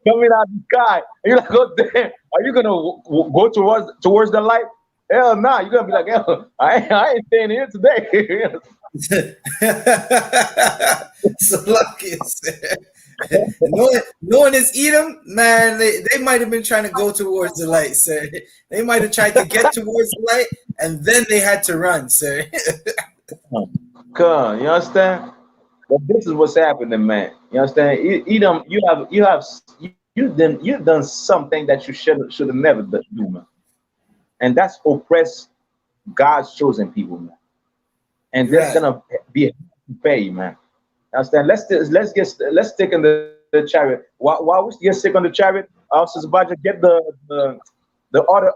coming out the sky. And you're like, oh damn, are you gonna go towards the light? Hell no, you're gonna be like, hell, I ain't staying here today. Salakia, sir. Knowing his Edom, man, they might have been trying to go towards the light, sir. They might have tried to get towards the light, and then they had to run, sir. Come on, you understand? But this is what's happening, man. You understand? Edom, you've done something that you should have never do, man. And that's oppress God's chosen people, man. And there's gonna be a pay, man. Understand? Let's stick in the chariot. While we get sick on the chariot, I was about to get the other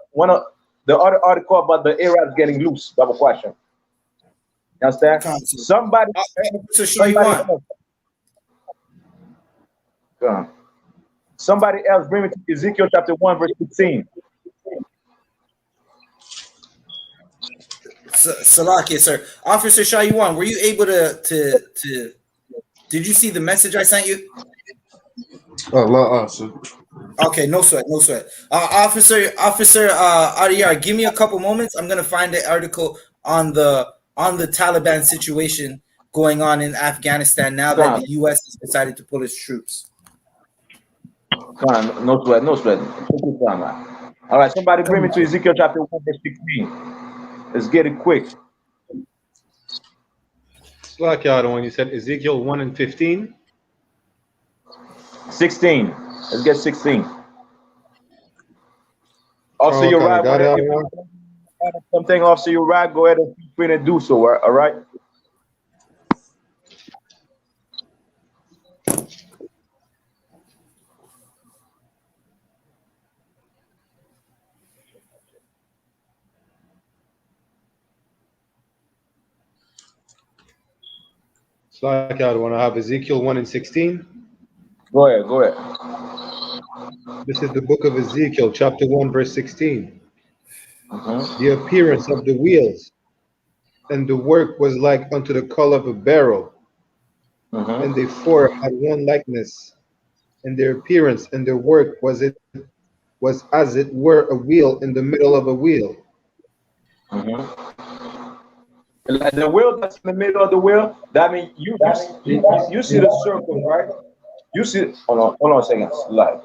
article about the Arabs getting loose. Double question. You understand? Somebody else bring me to Ezekiel chapter 1 verse 16. Salakia, sir. Officer Shayuan, were you able to did you see the message I sent you? Sir. Okay, no sweat. Officer Ariyar, give me a couple moments. I'm gonna find the article on the Taliban situation going on in Afghanistan now that the U.S. has decided to pull its troops. No sweat. All right, somebody bring me to Ezekiel chapter 1 verse 16. Let's get it quick. Like the other one, you said Ezekiel 1 and 15? 16. Let's get 16. Also, you're right. Something, Officer, you're right. Go ahead and feel free to do so. All right. Like the other one, I have Ezekiel 1 and 16. Go ahead. This is the book of Ezekiel, chapter 1, verse 16. The appearance of the wheels and the work was like unto the color of a barrel, and they four had one likeness, and their appearance and their work was as it were a wheel in the middle of a wheel. Like the wheel that's in the middle of the wheel, that means you see the circle, right? You see, hold on a second. Like,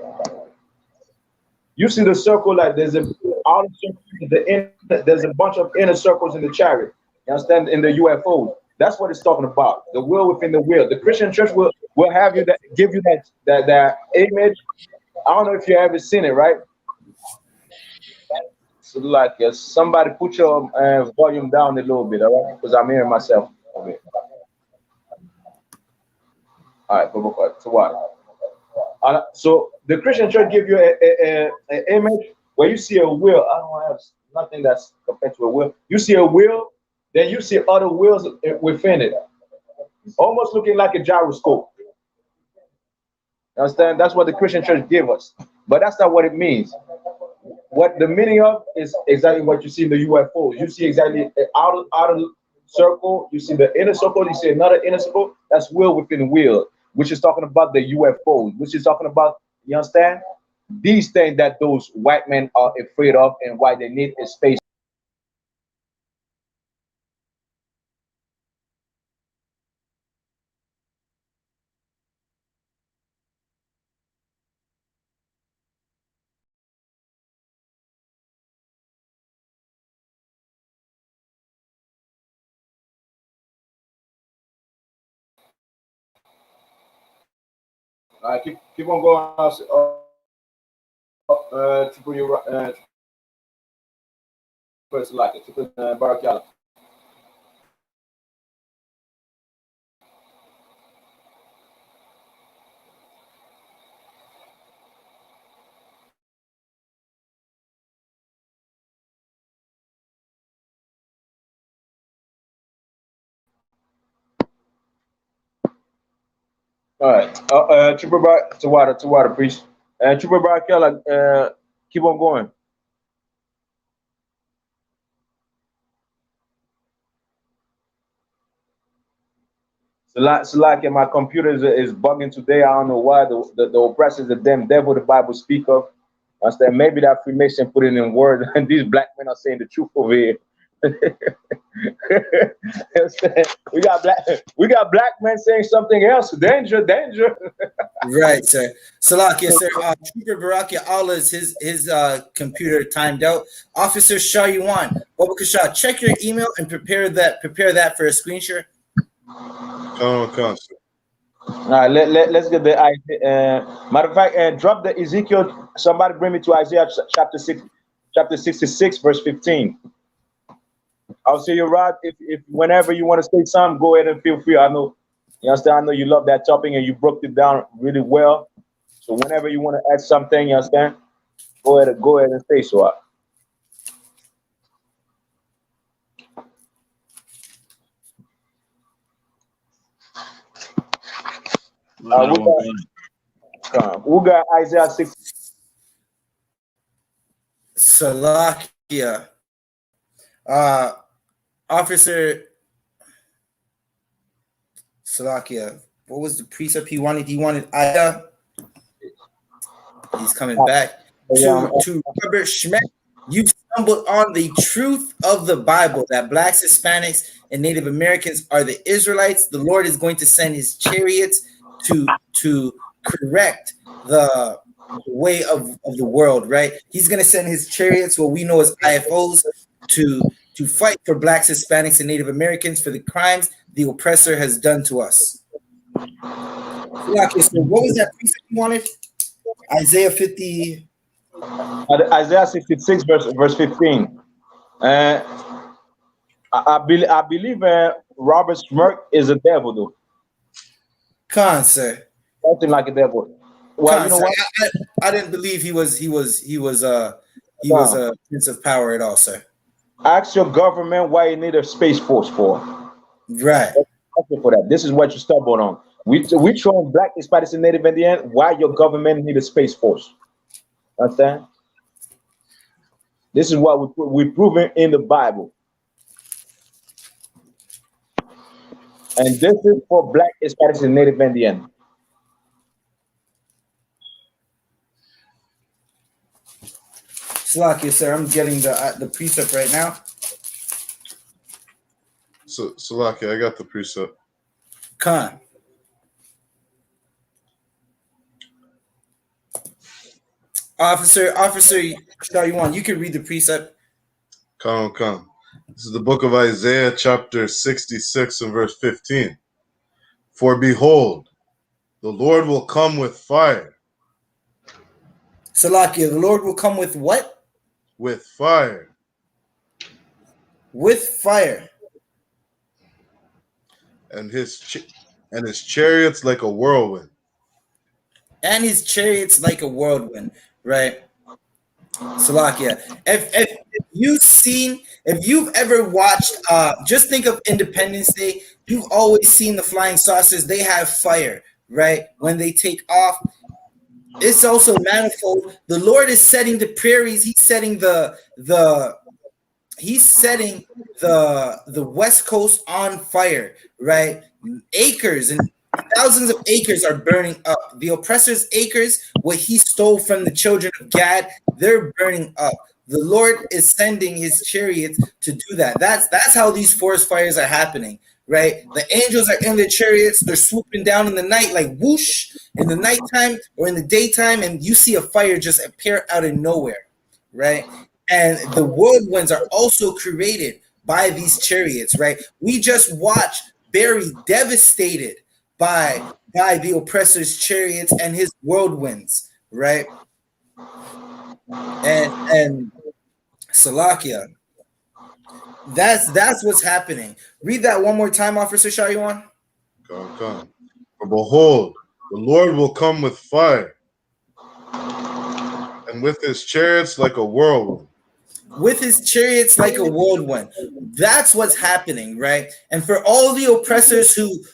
you see the circle, like there's a outer circle, there's a bunch of inner circles in the chariot. You understand? In the UFOs. That's what it's talking about. The will within the will. The Christian church will have you that give you that image. I don't know if you ever seen it, right? So like somebody put your volume down a little bit, all right? Because I'm hearing myself a bit. All right, so what? So the Christian church give you an image where you see a wheel. I don't have nothing that's compared to a wheel. You see a wheel, then you see other wheels within it, almost looking like a gyroscope. You understand? That's what the Christian church give us, but that's not what it means. What the meaning of is exactly what you see in the UFOs. You see exactly an outer circle. You see the inner circle. You see another inner circle. That's wheel within wheel, which is talking about the UFOs, which is talking about, you understand, these things that those white men are afraid of and why they need a space. Keep on going. To put your first like it, to put Barakala. All right. Trooper Bar to water, priest. And Trooper Barakala, keep on going. So like my computer is bugging today. I don't know why. The oppressor is the damn devil the Bible speak of. I understand. Maybe that Freemason put it in word, and these black men are saying the truth over here. we got black men saying something else. Danger, danger. Right, sir. Salakia, sir. Trooper Barakia Allah is his computer timed out. Officer Shah Yuan, Shah, check your email and prepare that for a screen share. Come, sir. All right, let's get the matter of fact, drop the Ezekiel. Somebody bring me to Isaiah chapter 66, verse 15. I'll say you, Rod. If whenever you want to say something, go ahead and feel free. I know, you understand. I know you love that topic and you broke it down really well. So whenever you want to add something, you understand, go ahead and say so. We got Isaiah 6. Salakia. Officer Salakia. What was the precept he wanted? He wanted Aya. He's coming back. To Robert Schmidt, you stumbled on the truth of the Bible that blacks, Hispanics, and Native Americans are the Israelites. The Lord is going to send his chariots to correct the way of the world, right? He's going to send his chariots, what we know as IFOs, to fight for blacks, Hispanics, and Native Americans for the crimes the oppressor has done to us. So what was that precept you wanted? Isaiah 50. Isaiah 66, verse 15. I believe Robert Smirk is a devil, though. Sir. Something like a devil. Well, you know what? I didn't believe he was a prince of power at all, sir. Ask your government why you need a space force for. Right. For that. This is what you stumbled on. We showing black, Hispanics, and Native Indian why your government need a space force. Understand? This is what we're proving in the Bible. And this is for black, Hispanics, and Native Indian. Salakia, sir, I'm getting the precept right now. So Salakia, I got the precept. Officer Shaywan, you can read the precept. Come. This is the book of Isaiah, chapter 66 and verse 15. For behold, the Lord will come with fire. Salakia, the Lord will come with what? With fire. With fire. And his chariots like a whirlwind. And his chariots like a whirlwind, right? Salakia. If you've ever watched, just think of Independence Day. You've always seen the flying saucers. They have fire, right? When they take off, it's also manifold. The Lord is setting the prairies. He's setting the West Coast on fire, right? Acres and thousands of acres are burning up. The oppressor's acres, what he stole from the children of Gad, they're burning up. The Lord is sending his chariots to do that. That's how these forest fires are happening, right? The angels are in the chariots, they're swooping down in the night like whoosh in the nighttime or in the daytime, and you see a fire just appear out of nowhere, right? And the whirlwinds are also created by these chariots, right? We just watched Barry devastated by the oppressor's chariots and his whirlwinds, right? And Salakia. That's what's happening. Read that one more time, Officer Shaywan. Come. For behold, the Lord will come with fire, and with his chariots like a whirlwind. With his chariots like a whirlwind. That's what's happening, right? And for all the oppressors who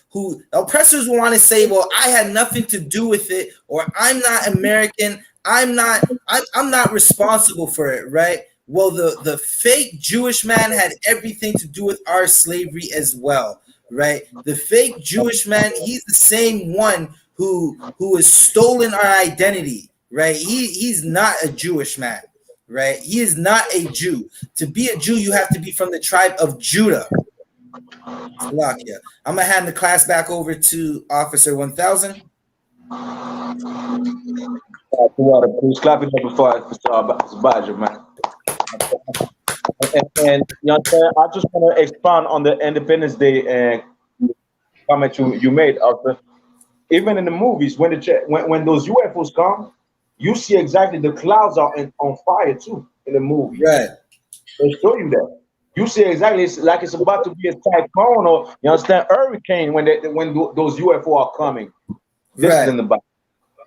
oppressors will want to say, well, I had nothing to do with it, or I'm not American, I'm not responsible for it, right? Well, the fake Jewish man had everything to do with our slavery as well, right? The fake Jewish man, he's the same one who has stolen our identity, right? He's not a Jewish man. Right? He is not a Jew. To be a Jew, you have to be from the tribe of Judah. Salakia. I'm going to hand the class back over to Officer 1000. Please clap it up for Badger, man. And you know, I just want to expand on the Independence Day comment you made, Arthur. Even in the movies, when those UFOs come, you see exactly the clouds are on fire too in the movie. Right. They show you that. You see exactly it's like it's about to be a typhoon or you understand hurricane when those UFO are coming. This is in the Bible.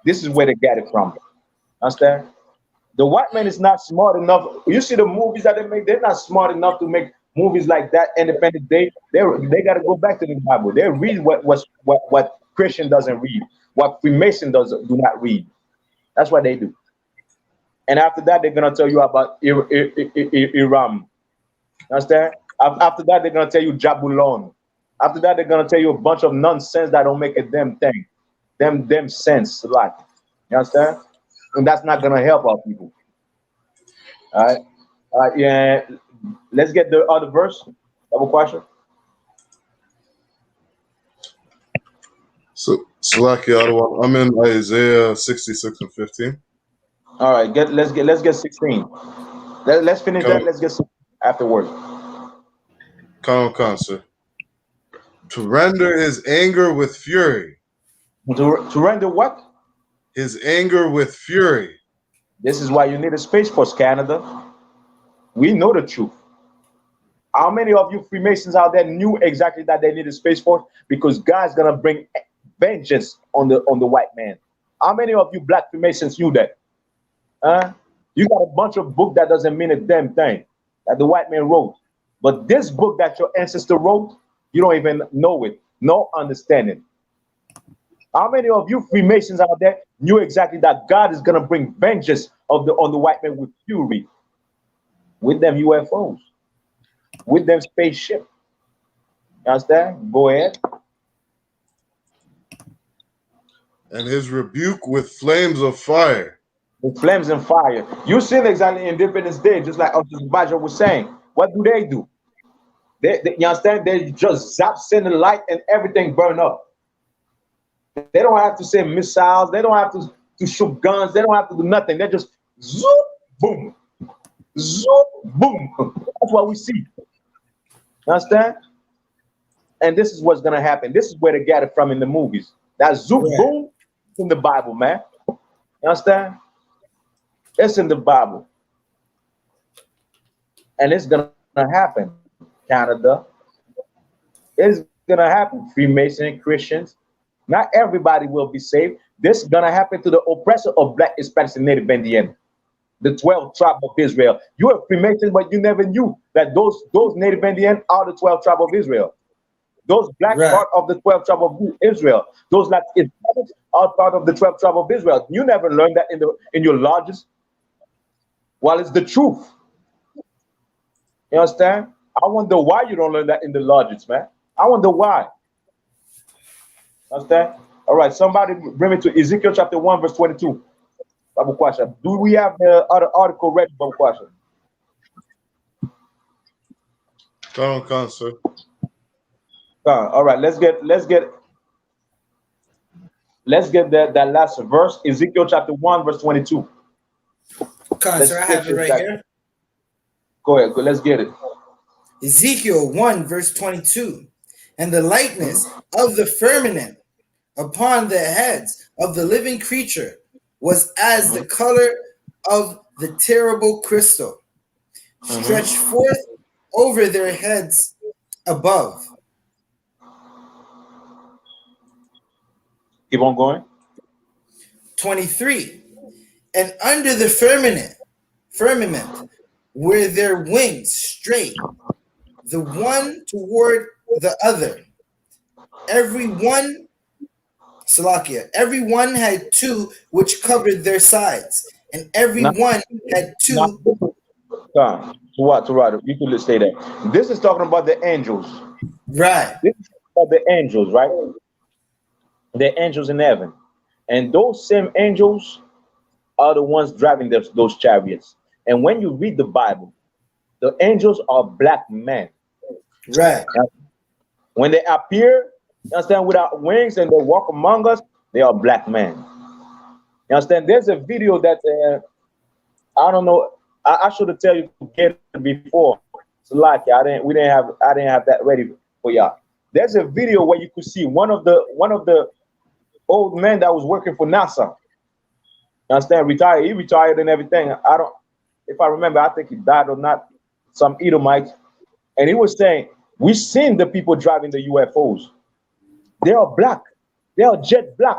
This is where they get it from. Understand? The white man is not smart enough. You see the movies that they make, they're not smart enough to make movies like that. Independence Day. They got to go back to the Bible. They read what Christian doesn't read, what Freemason do not read. That's what they do. And after that, they're going to tell you about Iram. Understand? After that, they're going to tell you Jabulon. After that, they're going to tell you a bunch of nonsense that don't make a damn thing. Them sense. Like, you understand? And that's not going to help our people. All right? Yeah. Let's get the other verse. Double question. So, Salakia, I'm in Isaiah 66 and 15. All right, let's get 16. Let's finish that. Let's get 16 afterwards. Come, sir. To render his anger with fury. To render what? His anger with fury. This is why you need a Space Force, Canada. We know the truth. How many of you Freemasons out there knew exactly that they need a Space Force? Because God's gonna bring vengeance on the white man. How many of you Black Freemasons knew that? You got a bunch of book that doesn't mean a damn thing that the white man wrote. But this book that your ancestor wrote, you don't even know it. No understanding. How many of you Freemasons out there knew exactly that God is gonna bring vengeance on the white man with fury, with them UFOs, with them spaceship? You understand? Go ahead. And his rebuke with flames of fire. With flames and fire. You see it exactly in Independence Day, just like Baja was saying. What do? They you understand? They just zap, send the light, and everything burn up. They don't have to send missiles. They don't have to shoot guns. They don't have to do nothing. They just Zoop, boom. Zoop, boom. That's what we see. Understand? And this is what's gonna happen. This is where they get it from in the movies. That zoop, Right. boom, it's in the Bible, man. You understand? It's in the Bible. And it's gonna happen, Canada. It's gonna happen, Freemason Christians. Not everybody will be saved. This is gonna happen to the oppressor of Black, Hispanics, and Native Indian, the 12 tribe of Israel. You are Freemason, but you never knew that those Native Indian are the 12 tribe of Israel. Those black Right. part of the 12 tribe of Israel. Those Latin are part of the 12 tribe of Israel. You never learned that in your lodges. Well, it's the truth. You understand? I wonder why you don't learn that in the lodges, man. I wonder why. Understand? All right, somebody bring me to Ezekiel chapter 1, verse 22. Bible question. Do we have the other article ready? Bible question. Come on, sir. All right, let's get that last verse, Ezekiel chapter 1, verse 22. Sir, I have it right here. Go ahead, let's get it. Ezekiel 1, verse 22. And the likeness of the firmament upon the heads of the living creature was as the color of the terrible crystal, stretched forth over their heads above. Keep on going. 23. And under the firmament were their wings straight, the one toward the other. Every one had two which covered their sides, and every one had two. You can stay there. This is talking about the angels. Right. This is about the angels, right? The angels in heaven. And those same angels are the ones driving those chariots. And when you read the Bible, the angels are black men. Right. When they appear, you understand, without wings and they walk among us, they are black men. You understand? There's a video that I don't know. I should have tell you to get it before. It's like I didn't have that ready for y'all. There's a video where you could see one of the old men that was working for NASA. You understand? Retired. He retired and everything. If I remember, I think he died or not. Some Edomite, and he was saying, "We've seen the people driving the UFOs. They are black. They are jet black.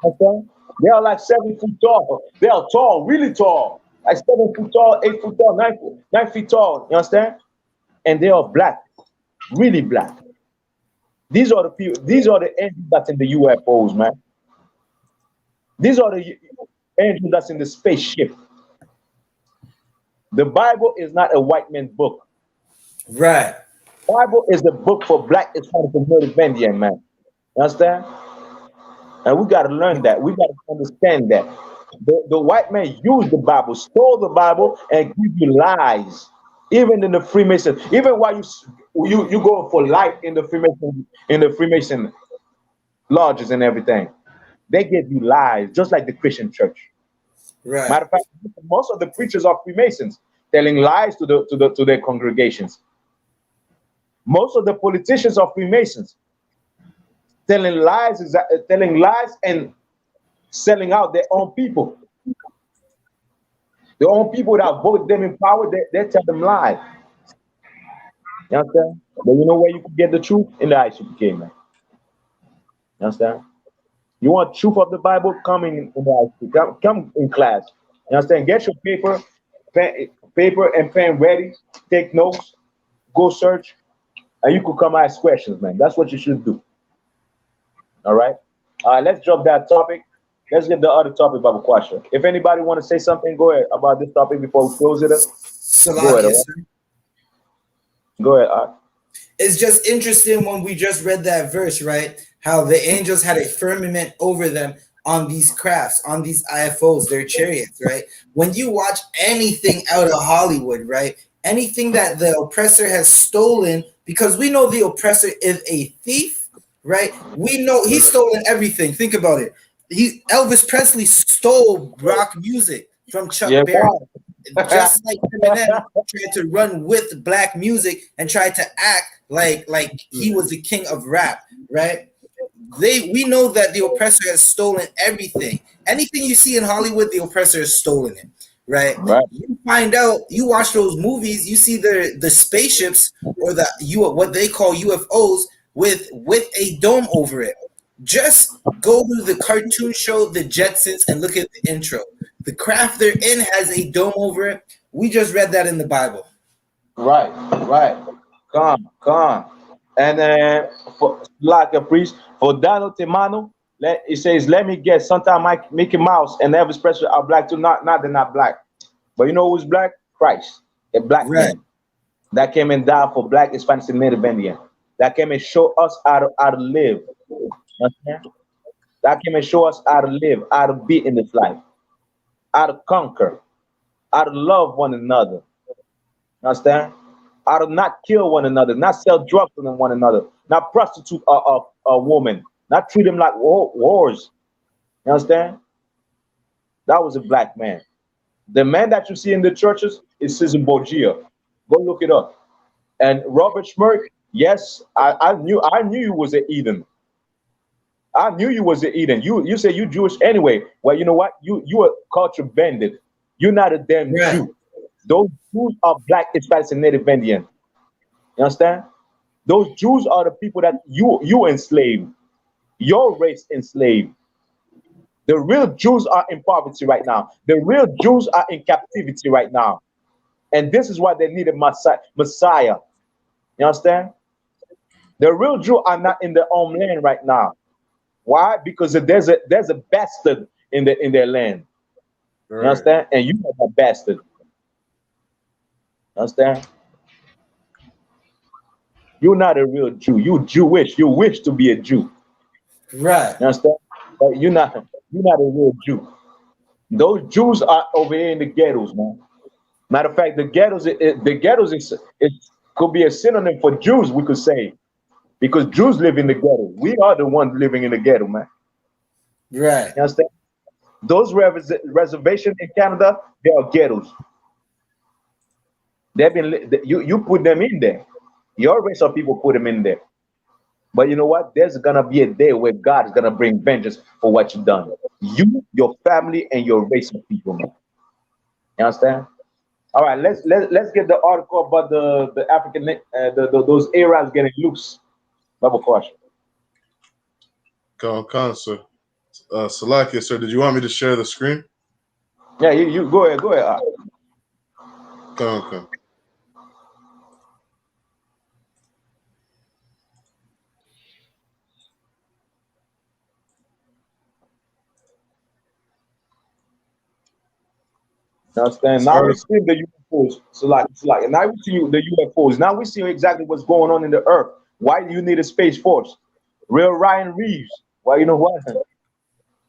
Okay? They are like 7 feet tall. They are tall, really tall, like 7 foot tall, 8 foot tall, 9 feet tall. You understand? And they are black, really black. These are the people. These are the angels that's in the UFOs, man. These are the angels that's in the spaceship. The Bible is not a white man's book. Right. Bible is the book for black, Hispanic, and Native Indian, man. You understand? And we got to learn that. We got to understand that. The white man used the Bible, stole the Bible, and give you lies. Even in the Freemason, even while you go for life in the Freemason lodges and everything, they give you lies, just like the Christian church. Right. Matter of fact, most of the preachers are Freemasons, telling lies to their congregations. Most of the politicians are Freemasons, telling lies and selling out their own people. Their own people that vote them in power, they tell them lies. You understand? But you know where you can get the truth? In the I.S.U.P.K, man. You understand? You want truth of the Bible? Come in the I.S.U.P.K. Come in class. You understand? Get your paper and pen ready. Take notes. Go search. And you could come ask questions, man. That's what you should do. All right? All right, let's drop that topic. Let's get the other topic about the question. If anybody want to say something, go ahead about this topic before we close it up. Go ahead. Go ahead, Art. It's just interesting when we just read that verse, right? How the angels had a firmament over them on these crafts, on these IFOs, their chariots, right? When you watch anything out of Hollywood, right? Anything that the oppressor has stolen, because we know the oppressor is a thief, right? We know he's stolen everything. Think about it. Elvis Presley stole rock music from Chuck Yeah, Berry, right. just like Eminem tried to run with black music and tried to act like he was the king of rap, right? We know that the oppressor has stolen everything. Anything you see in Hollywood, the oppressor has stolen it, right? Right. You find out, you watch those movies, you see the spaceships or what they call UFOs with a dome over it. Just go to the cartoon show The Jetsons and look at the intro. The craft they're in has a dome over it. We just read that in the Bible. Right, right. Come. And for like a priest, for Dano Temano, it says, let me guess, sometime Mickey Mouse and Elvis Presley are black too. Not they're not black. But you know who's black? Christ, a black Right. man that came and died for black, Hispanic, and Native Indian. That came and show us how to live. Understand? That came and show us how to live, how to be in this life, how to conquer, how to love one another. Understand? How to not kill one another, not sell drugs to one another, not prostitute a woman, not treat them like whores. You understand? That was a black man. The man that you see in the churches is Cesar Borgia. Go look it up. And Robert Schmirk, yes, I knew you was an Eden. I knew you was an Eden. You say you Jewish anyway. Well, you know what? You a culture bandit. You're not a damn Right. Jew. Those Jews are black, Hispanic, and Native Indian. You understand? Those Jews are the people that you enslaved. Your race enslaved. The real Jews are in poverty right now. The real Jews are in captivity right now. And this is why they need a Messiah. You understand? The real Jews are not in their own land right now. Why? Because there's a bastard in their land. Right. You understand? And you are a bastard. You understand? You're not a real Jew. You Jewish. You wish to be a Jew. Right. You understand? But you're not a real Jew. Those Jews are over here in the ghettos, man. Matter of fact, the ghettos could be a synonym for Jews, we could say, because Jews live in the ghetto. We are the ones living in the ghetto, man. Right. You understand? Those reservations in Canada, they are ghettos. They've been you put them in there. Your race of people put them in there. But you know what? There's gonna be a day where God is gonna bring vengeance for what you've done. You, your family, and your race of people, man. You understand? All right, let's get the article about the African those areas getting loose. Double question. Come, sir. Salakia, sir, did you want me to share the screen? Yeah, you go ahead. Come. Understand? Now we see the UFOs. So like now we see the UFOs. Now we see exactly what's going on in the earth. Why do you need a space force? Real Ryan Reeves. Why you know what?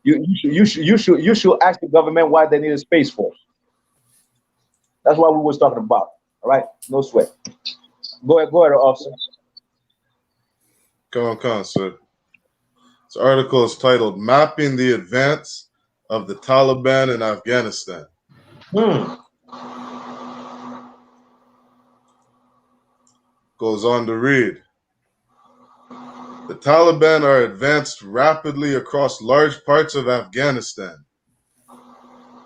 You should ask the government why they need a space force. That's what we was talking about. All right, no sweat. Go ahead, officer. Come, sir. This article is titled "Mapping the Advance of the Taliban in Afghanistan." Goes on to read, the Taliban are advanced rapidly across large parts of Afghanistan.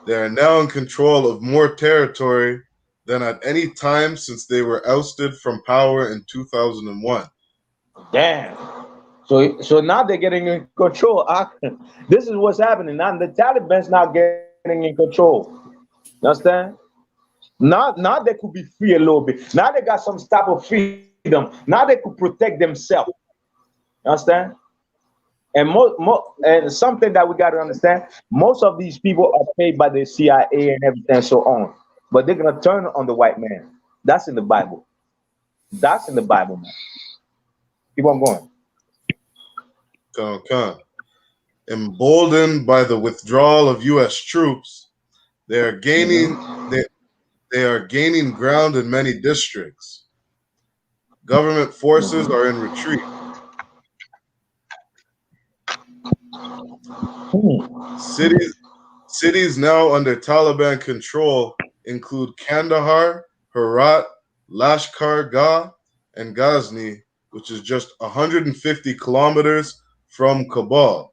They are now in control of more territory than at any time since they were ousted from power in 2001. Damn. So now they're getting in control. This is what's happening now. The Taliban's now getting in control. You understand? Now they could be free a little bit. Now they got some type of freedom. Now they could protect themselves. You understand? And and something that we got to understand: most of these people are paid by the CIA and everything and so on. But they're gonna turn on the white man. That's in the Bible. That's in the Bible, man. Keep on going. Come. Emboldened by the withdrawal of U.S. troops, they are gaining they are gaining ground in many districts. Government forces are in retreat. Cities now under Taliban control include Kandahar, Herat, Lashkar Gah, and Ghazni, which is just 150 kilometers from Kabul.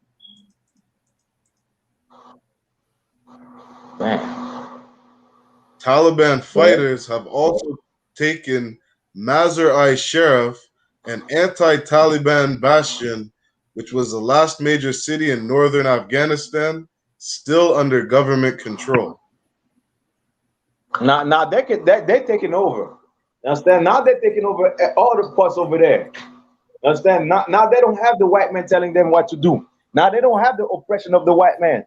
Man. Taliban fighters have also taken Mazar-i-Sharif, an anti-Taliban bastion, which was the last major city in northern Afghanistan, still under government control. Now they're taking over. You understand? Now they're taking over all the parts over there. You understand? Now they don't have the white man telling them what to do. Now they don't have the oppression of the white man.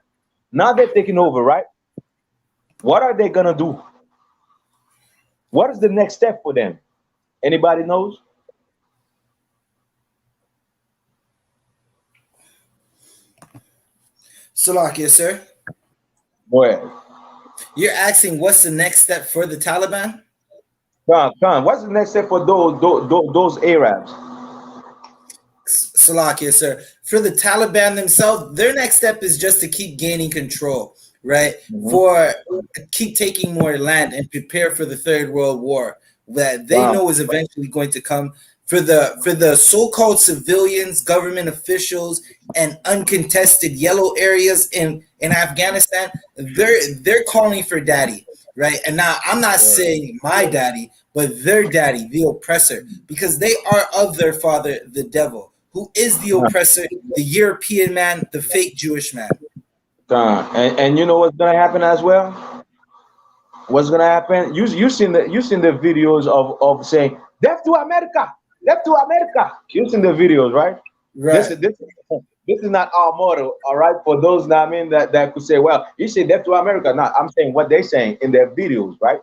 Now they're taking over, right? What are they gonna do? What is the next step for them? Anybody knows? Salakia, sir. Go ahead. You're asking what's the next step for the Taliban? Khan, what's the next step for those Arabs? Salakia, sir. For the Taliban themselves, their next step is just to keep gaining control, right? For keep taking more land and prepare for the Third World War that they know is eventually going to come. For the so-called civilians, government officials, and uncontested yellow areas in Afghanistan, they're calling for daddy, right? And now I'm not saying my daddy, but their daddy, the oppressor, because they are of their father, the devil, who is the oppressor, the European man, the fake Jewish man. And you know what's gonna happen as well? What's gonna happen? You seen the videos of saying death to America, death to America. You seen the videos, right? Right. This is not our motto, all right? For those that could say, well, you say death to America. No, I'm saying what they're saying in their videos, right?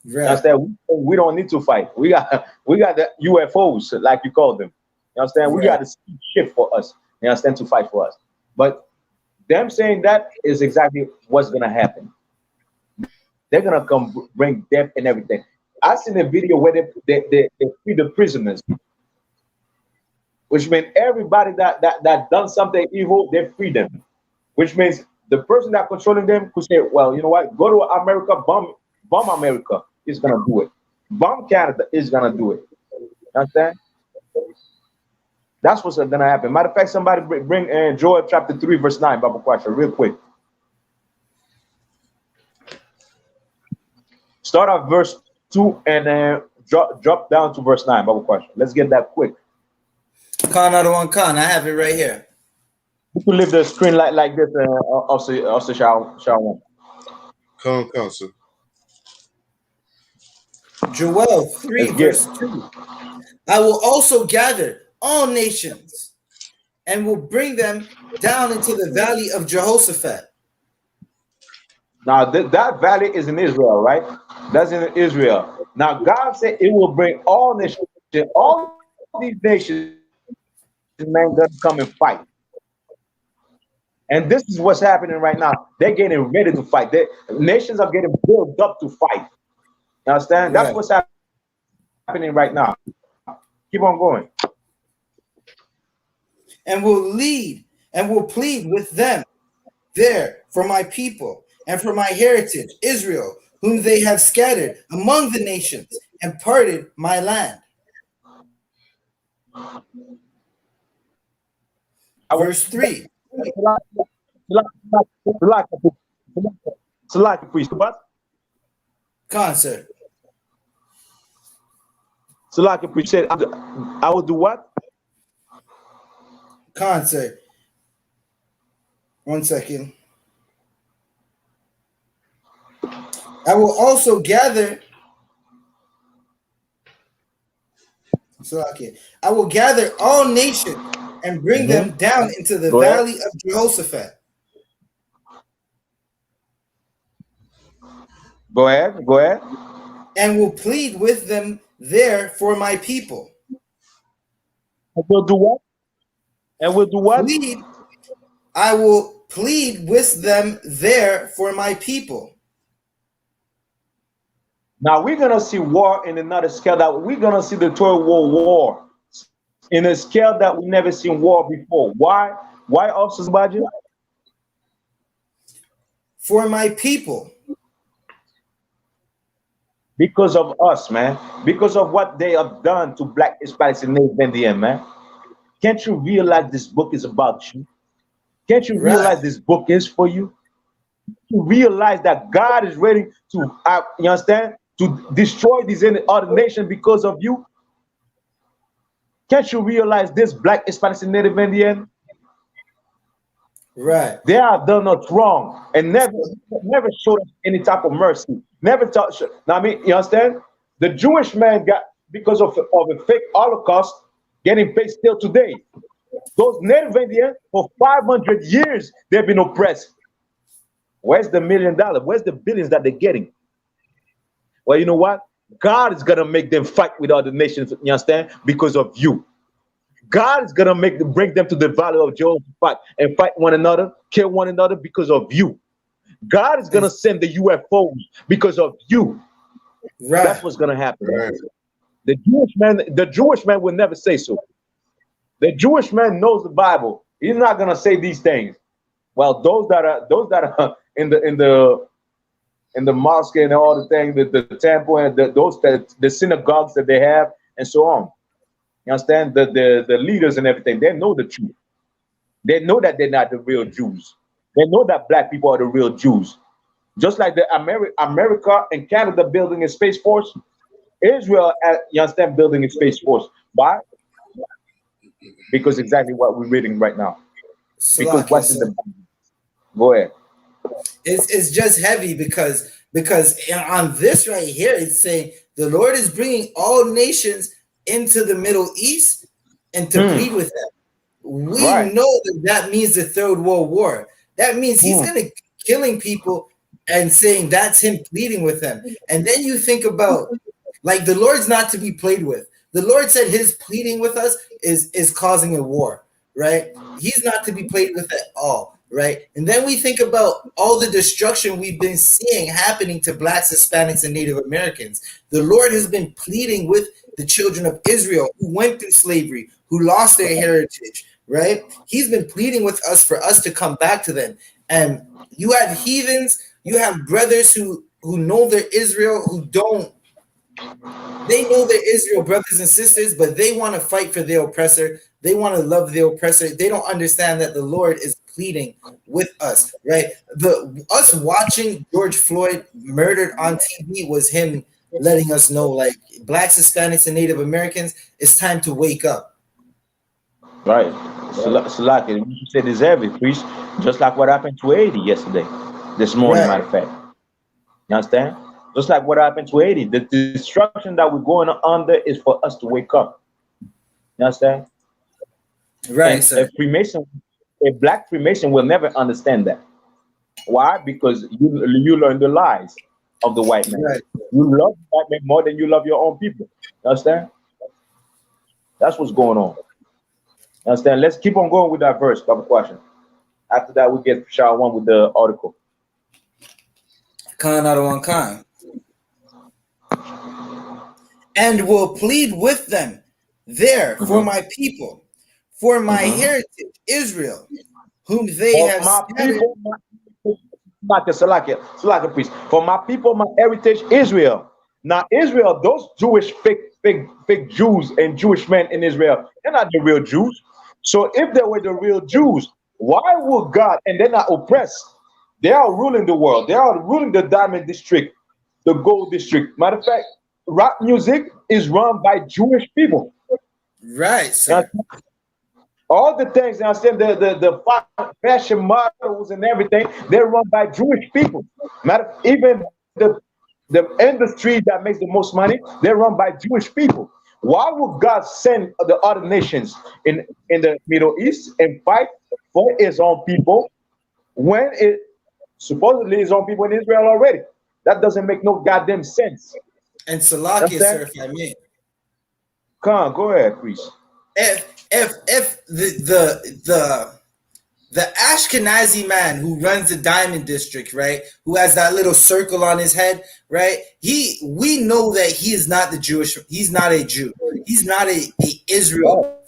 Right. Understand? We don't need to fight. We got the UFOs, like you call them. You understand? We got the ship for us. You understand? To fight for us. But them saying that is exactly what's gonna happen. They're gonna come bring death and everything. I seen a video where they free the prisoners, which means everybody that done something evil, they free them. Which means the person that controlling them could say, well, you know what? Go to America, bomb America. Is gonna do it. Bomb Canada is gonna do it. Understand? That's what's gonna happen. Matter of fact, somebody bring Joel chapter 3, verse 9, Bible question, real quick. Start off verse 2 and then drop down to verse 9, Bible question. Let's get that quick. Khan out of one Khan. I have it right here. You can leave the screen like this, also Shalom. Come, sir. Joel 3, verse 2. I will also gather all nations and will bring them down into the valley of Jehoshaphat. Now that valley is in Israel, right? That's in Israel. Now God said it will bring all nations, all these nations, man, gonna come and fight. And this is what's happening right now. They're getting ready to fight. Nations are getting built up to fight. You understand? That's what's happening right now. Keep on going. And will lead and will plead with them there for my people and for my heritage, Israel, whom they have scattered among the nations and parted my land. Verse 3. Concert. Salaki priest said, I will do what? Concert. 1 second. I will also gather. Salaki. I will gather all nations and bring them down into the valley of Jehoshaphat. Go ahead. And will plead with them there for my people. And we'll do what? I will plead with them there for my people. Now we're gonna see war in another scale. That we're gonna see the Third World War in a scale that we never seen war before. Why, Officer Baji? for my people. Because of us, man. Because of what they have done to Black, Hispanics, and Native Indian, man. Can't you realize this book is about you? Can't you Right. realize this book is for you? You realize that God is ready to, you understand, to destroy these other nations because of you? Can't you realize this, Black, Hispanics, and Native Indian? Right. They have done us wrong and never showed us any type of mercy. Never touched. Now, I mean, you understand? The Jewish man got, because of a fake Holocaust, getting paid still today. Those Native Indians, for 500 years, they've been oppressed. Where's the $1 million? Where's the billions that they're getting? Well, you know what? God is going to make them fight with other nations, you understand? Because of you. God is going to bring them to the valley of Jehoshaphat and fight one another, kill one another because of you. God is going to send the UFOs because of you. Right. That's what's going to happen. Right. The Jewish man will never say so. The Jewish man knows the Bible. He's not going to say these things. Well, those that are in the mosque and all the things, the temple and the synagogues that they have and so on. You understand? The leaders and everything, they know the truth. They know that they're not the real Jews. They know that Black people are the real Jews. Just like the America and Canada building a space force, Israel, you understand, building a space force. Why? Because exactly what we're reading right now. Because what's in the Bible. Go ahead. It's just heavy because on this right here, it's saying the Lord is bringing all nations into the Middle East and to plead with them. We know that means the Third World War. That means he's going to killing people and saying that's him pleading with them. And then you think about, like, the Lord's not to be played with. The Lord said his pleading with us is causing a war, right? He's not to be played with at all, right? And then we think about all the destruction we've been seeing happening to Blacks, Hispanics, and Native Americans. The Lord has been pleading with the children of Israel who went through slavery, who lost their heritage, right? He's been pleading with us for us to come back to them. And you have heathens, you have brothers who know they're Israel, who don't. They know they're Israel brothers and sisters, but they want to fight for their oppressor. They want to love their oppressor. They don't understand that the Lord is pleading with us, right? Us watching George Floyd murdered on TV was him letting us know, like, Blacks, Hispanics, and Native Americans, it's time to wake up. Right. So like you said, is every priest, just like what happened to Haiti yesterday, this morning, matter of fact. You understand? Just like what happened to Haiti, the destruction that we're going under is for us to wake up. You understand? Right, sir. A Black Freemason will never understand that. Why? Because you learn the lies of the white man. Right. You love the white man more than you love your own people. You understand? That's what's going on. You understand? Let's keep on going with that verse. Couple question. After that, we get SHALAM with the article. Canada one kind. And will plead with them there for my people, for my heritage, Israel, whom they have scattered. Salaka priest. For my people, my heritage, Israel. Now, Israel, those Jewish fake Jews and Jewish men in Israel, they're not the real Jews. So if they were the real Jews, why would God, and they're not oppressed? They are ruling the world. They are ruling the Diamond District, the Gold District. Matter of fact, rap music is run by Jewish people. Right, sir. All the things, I said, the fashion models and everything, they're run by Jewish people. Even the industry that makes the most money, they're run by Jewish people. Why would God send the other nations in the Middle East and fight for his own people when it supposedly his own people in Israel already? That doesn't make no goddamn sense. And Salakia, sir, if I may. Come on, go ahead, priest. If the Ashkenazi man who runs the Diamond District, right, who has that little circle on his head, right, we know that he is not the Jewish, he's not a Jew, he's not a Israel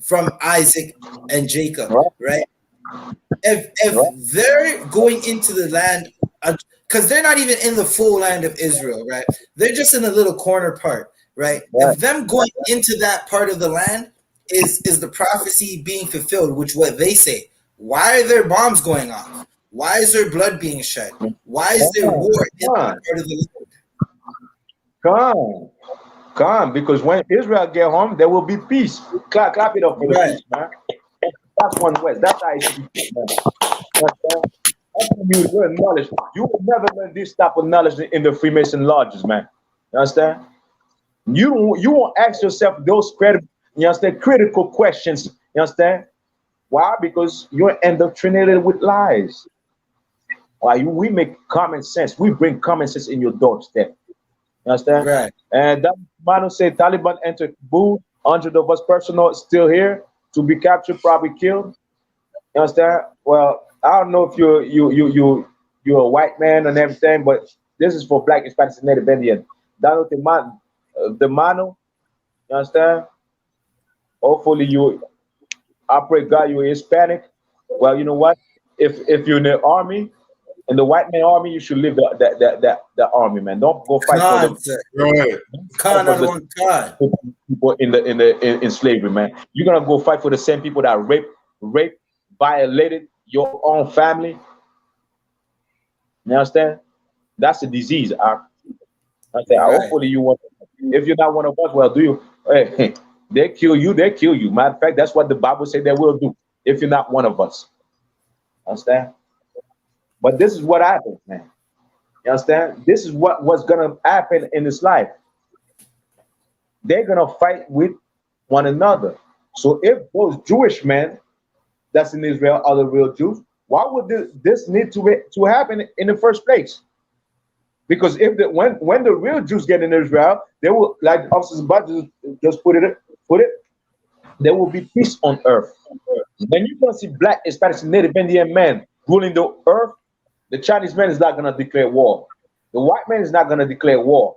from Isaac and Jacob, right? if they're going into the land, because they're not even in the full land of Israel, right? They're just in a little corner part, right? Right. If them going into that part of the land is the prophecy being fulfilled, which what they say. Why are there bombs going off? Why is there blood being shed? Why is there Come war in that on, part of the land? come, come, because when Israel get home, there will be peace. Clap it up for the Right, peace, man. That's one West. That's I.S.U.P.K, man. Understand? After you learn knowledge, you will never learn this type of knowledge in the Freemason lodges, man. You understand? You won't ask yourself those critical questions. You understand? Why? Because you're indoctrinated with lies. Why? We make common sense. We bring common sense in your doorstep. You understand? right. And that man say Taliban entered Kabul, 100 of us personnel still here to be captured, probably killed. You understand? Well, I don't know if you're a white man and everything, but this is for black, Hispanic, and Native Indian. That the mano, you understand? Hopefully I pray God you're Hispanic. Well, you know what? If you're in the army, in the white man army, you should leave the army, man. Don't go fight for Khan, the sir. Right. Khan on one Khan. people in slavery, man. You're gonna go fight for the same people that rape, violated your own family. You understand? That's a disease. I say, Right, hopefully you want. If you're not one of us, well, do you? Hey, they kill you. They kill you. Matter of fact, that's what the Bible said they will do. If you're not one of us, understand? But this is what happens, man. You understand? This is what's gonna happen in this life. They're gonna fight with one another. So if those Jewish men that's in Israel are the real Jews, why would this need to happen in the first place? Because if when the real Jews get in Israel, they will, like Officers Budget just put it, there will be peace on earth. When you don't see black, Hispanic, Native Indian men ruling the earth, the Chinese man is not gonna declare war. The white man is not gonna declare war.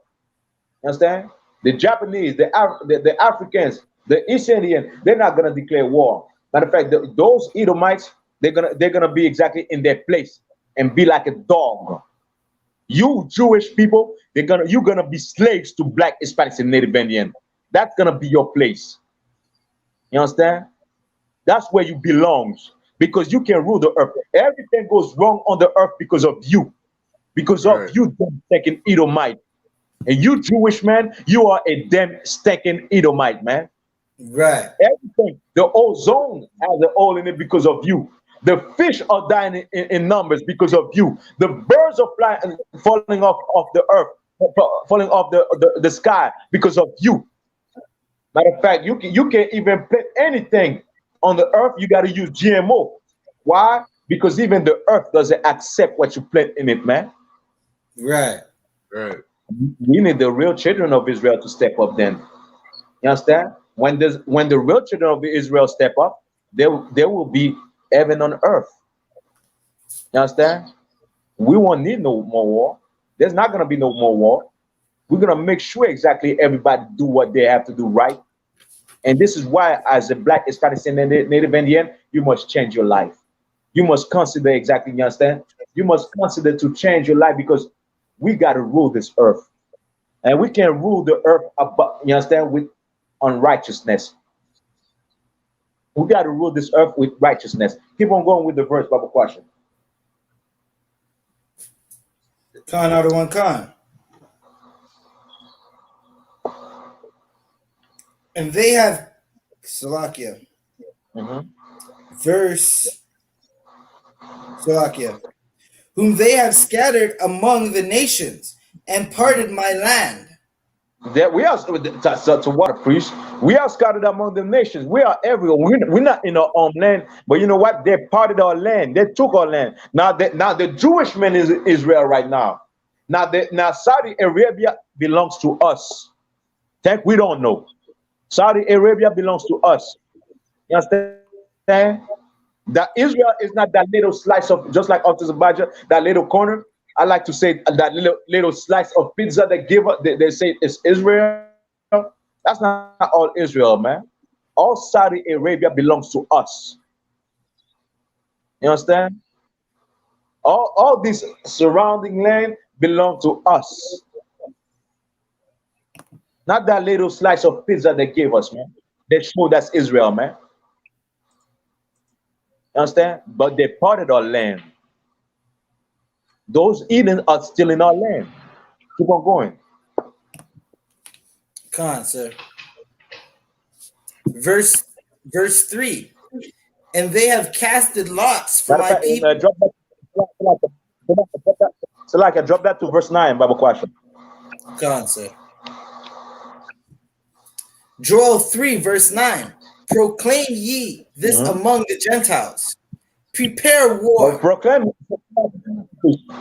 You understand? The Japanese, the Africans, the East Indian, they're not gonna declare war. Matter of fact, those Edomites, they're gonna be exactly in their place and be like a dog. You Jewish people, you're gonna be slaves to black, Hispanics, and Native Indian. That's gonna be your place. You understand? That's where you belong because you can rule the earth. Everything goes wrong on the earth because of you, because of Right. you, damn stinking Edomite. And you Jewish man, you are a damn stinking Edomite, man. right, Everything, the ozone has a hole in it because of you. The fish are dying in numbers because of you. The birds are flying, falling off the earth, falling off the sky because of you. Matter of fact, you can't even plant anything on the earth. You got to use GMO. Why? Because even the earth doesn't accept what you plant in it, man. right. Right. We need the real children of Israel to step up then. You understand? When the real children of Israel step up, there will be heaven on earth. You understand? We won't need no more war. There's not gonna be no more war. We're gonna make sure exactly everybody do what they have to do right. And this is why, as a black, Hispanic, and Native Indian, you must change your life. You must consider exactly, you understand? You must consider to change your life because we gotta rule this earth. And we can rule the earth about, you understand, with unrighteousness. We got to rule this earth with righteousness. Keep on going with the verse, Bible question. Khan out of one Khan. And they have Salakia. Verse Salakia. Whom they have scattered among the nations and parted my land. That we are to water priest. We are scattered among the nations. We are everywhere. We're not in our own land, but you know what? They parted our land. They took our land. Now the Jewish men is Israel right now. Now Saudi Arabia belongs to us. Think we don't know. Saudi Arabia belongs to us. You understand? That Israel is not that little slice of, just like Azerbaijan, that little corner. I like to say that little slice of pizza they give us. They say it's Israel. That's not all Israel, man. All Saudi Arabia belongs to us. You understand? All this surrounding land belong to us. Not that little slice of pizza they gave us, man. They show that's Israel, man. You understand? But they parted our land. Those Eden are still in our land. Keep on going. Come on, sir. Verse 3. And they have casted lots for Matter of my fact, people. Drop that to verse 9, Bible question. Come on, sir. Joel 3, verse 9. Proclaim ye this among the Gentiles. Prepare war.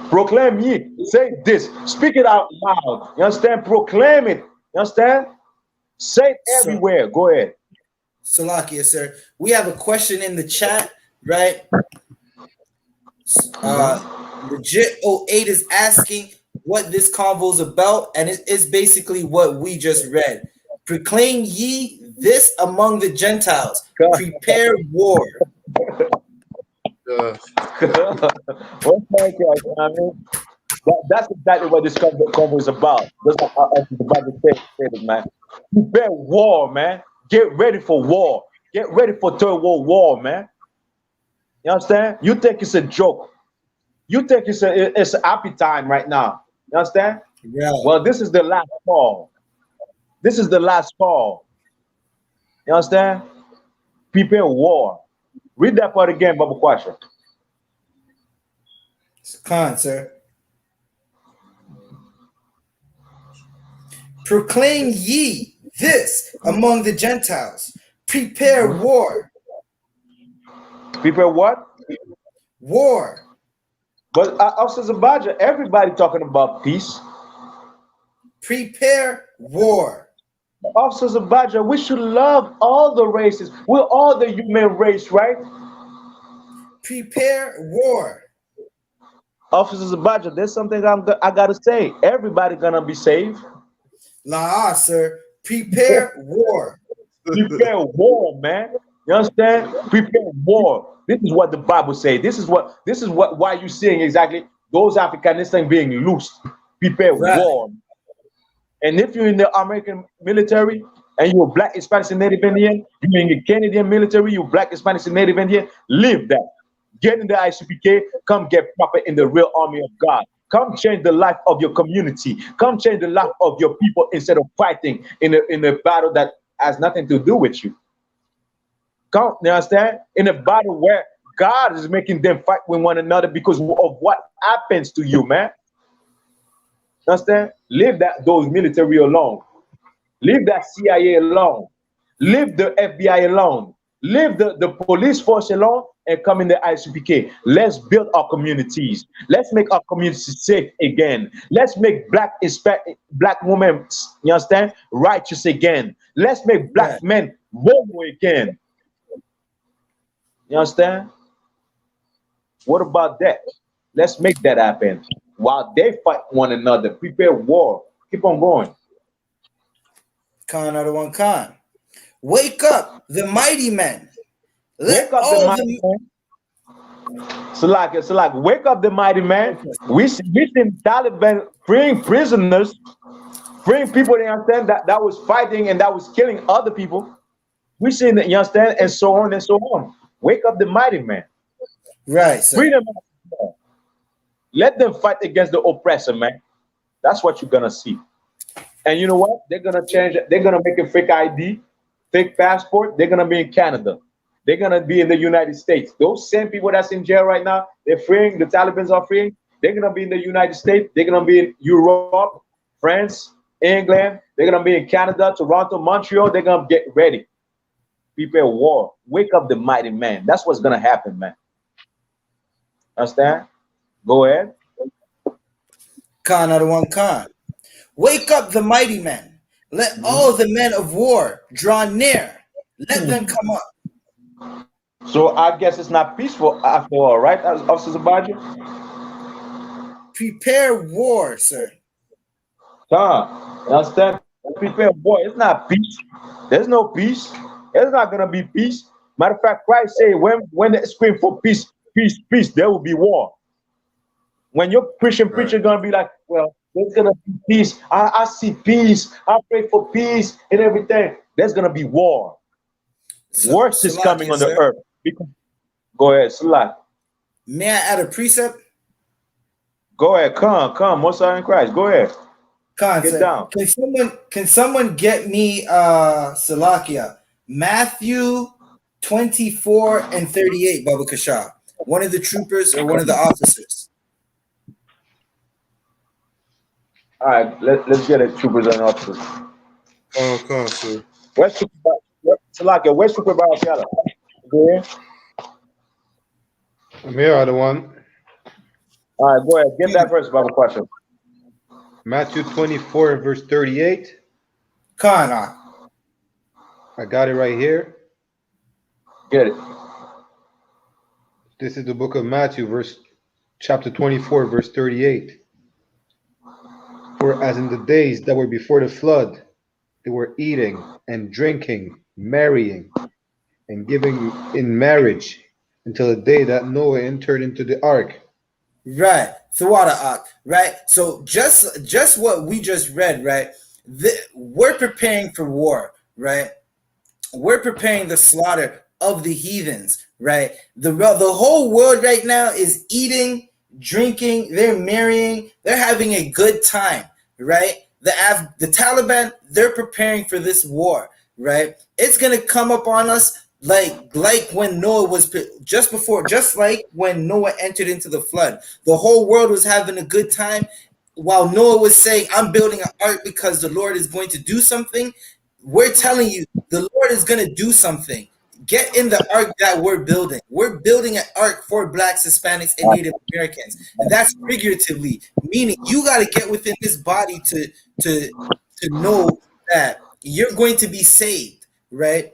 Proclaim ye. Say this. Speak it out loud. You understand? Proclaim it. You understand? Say it everywhere. Go ahead. Salakia, sir. We have a question in the chat, right? Legit 08 is asking what this convo is about, and it's basically what we just read. Proclaim ye this among the Gentiles. Prepare war. That's exactly what this convo is about. That's what the Bible says, man. Prepare war, man. Get ready for war. Get ready for third world war, man. You understand? You think it's a joke. You think it's an happy time right now. You understand? Yeah. Well, this is the last call. This is the last call. You understand? Prepare war. Read that part again, Baba Kwasha. Come on, sir. Proclaim ye this among the Gentiles. Prepare war. Prepare what? War. But Officer Zabaja, everybody talking about peace. Prepare war. Officer Zabaja, we should love all the races. We're all the human race, right? Prepare war. Officer Zabaja, there's something I gotta say. Everybody gonna be saved. Nah, sir. Prepare war. Prepare war, man. You understand? Prepare war. This is what the Bible says. This is what why you seeing exactly those Africanists being loosed. Prepare war. And if you're in the American military and you're black, Hispanic, and Native Indian, you're in the Canadian military, you're black, Hispanic, and Native Indian, leave that. Get in the ISUPK, come get proper in the real army of God. Come change the life of your community. Come change the life of your people instead of fighting in a battle that has nothing to do with you. Come, you understand? In a battle where God is making them fight with one another because of what happens to you, man. Understand? Leave those military alone. Leave that CIA alone. Leave the FBI alone. Leave the police force alone and come in the ISUPK. Let's build our communities. Let's make our communities safe again. Let's make black women, you understand, righteous again. Let's make black men noble again. You understand? What about that? Let's make that happen. While they fight one another, prepare war. Keep on going. Khan out of one Khan. Wake up, the mighty men. Wake up the mighty men. So like, wake up the mighty man. We seen Taliban freeing prisoners, freeing people, they understand, that was fighting and that was killing other people. We seen that, you understand, and so on and so on. Wake up the mighty man. Right. Sir. Freedom. Let them fight against the oppressor, man. That's what you're gonna see. And you know what? They're gonna change it. They're gonna make a fake ID, fake passport. They're gonna be in Canada. They're gonna be in the United States. Those same people that's in jail right now, they're freeing. The Taliban's are freeing. They're gonna be in the United States. They're gonna be in Europe, France, England. They're gonna be in Canada, Toronto, Montreal. They're gonna get ready. Prepare war. Wake up the mighty man. That's what's gonna happen, man. Understand? Go ahead. Khan out of one Khan. Wake up the mighty men. Let all the men of war draw near. Let them come up. So I guess it's not peaceful after all, right, Officer Zabaja? Prepare war, sir. Understand? Prepare war. It's not peace. There's no peace. There's not gonna be peace. Matter of fact, Christ said when they scream for peace, peace, there will be war. When you're Christian preacher gonna be like, well, there's gonna be peace. I see peace. I pray for peace and everything. There's gonna be war. Worse is coming Salakia, on the sir. earth. Go ahead, Salak. May I add a precept? Go ahead, come, Most High in Christ. Go ahead. Get down. Can someone get me Salakia? Matthew 24 and 38, Baba Kasha. One of the troopers or one of the officers. All right, let's get it, troopers and officers. Come on, sir. Where's Salakia? Where's Trooper Barakiala? Go ahead. I'm here, other one. All right, go ahead. Get that first Bible question. Matthew 24, verse 38. Kana. I got it right here. Get it. This is the book of Matthew, chapter 24, verse 38. For as in the days that were before the flood, they were eating and drinking, marrying, and giving in marriage until the day that Noah entered into the ark. Right. Thawada, right? So just what we just read, right? We're preparing for war, right? We're preparing the slaughter of the heathens, right? The whole world right now is eating, drinking, they're marrying, they're having a good time, right? The Taliban, they're preparing for this war, right? It's gonna come up on us like when Noah was just like when Noah entered into the flood. The whole world was having a good time while Noah was saying, I'm building an ark because the Lord is going to do something. We're telling you, the Lord is going to do something. Get in the ark that we're building. We're building an ark for Blacks, Hispanics, and Native Americans. And that's figuratively, meaning you got to get within this body to know that you're going to be saved, right?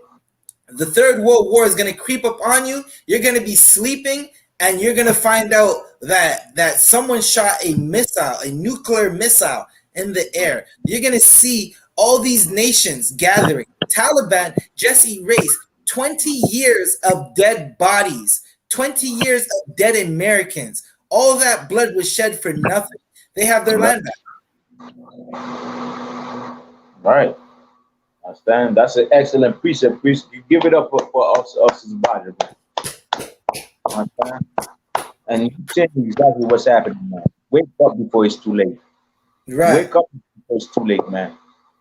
The Third World War is going to creep up on you. You're going to be sleeping, and you're going to find out that someone shot a missile, a nuclear missile in the air. You're going to see all these nations gathering. Taliban just erased 20 years of dead bodies, 20 years of dead Americans. All that blood was shed for nothing. They have their land back. Right. Understand? That's an excellent precept. You give it up for us as a body. Understand? And you tell me exactly what's happening, man. Wake up before it's too late. Right. Wake up before it's too late, man.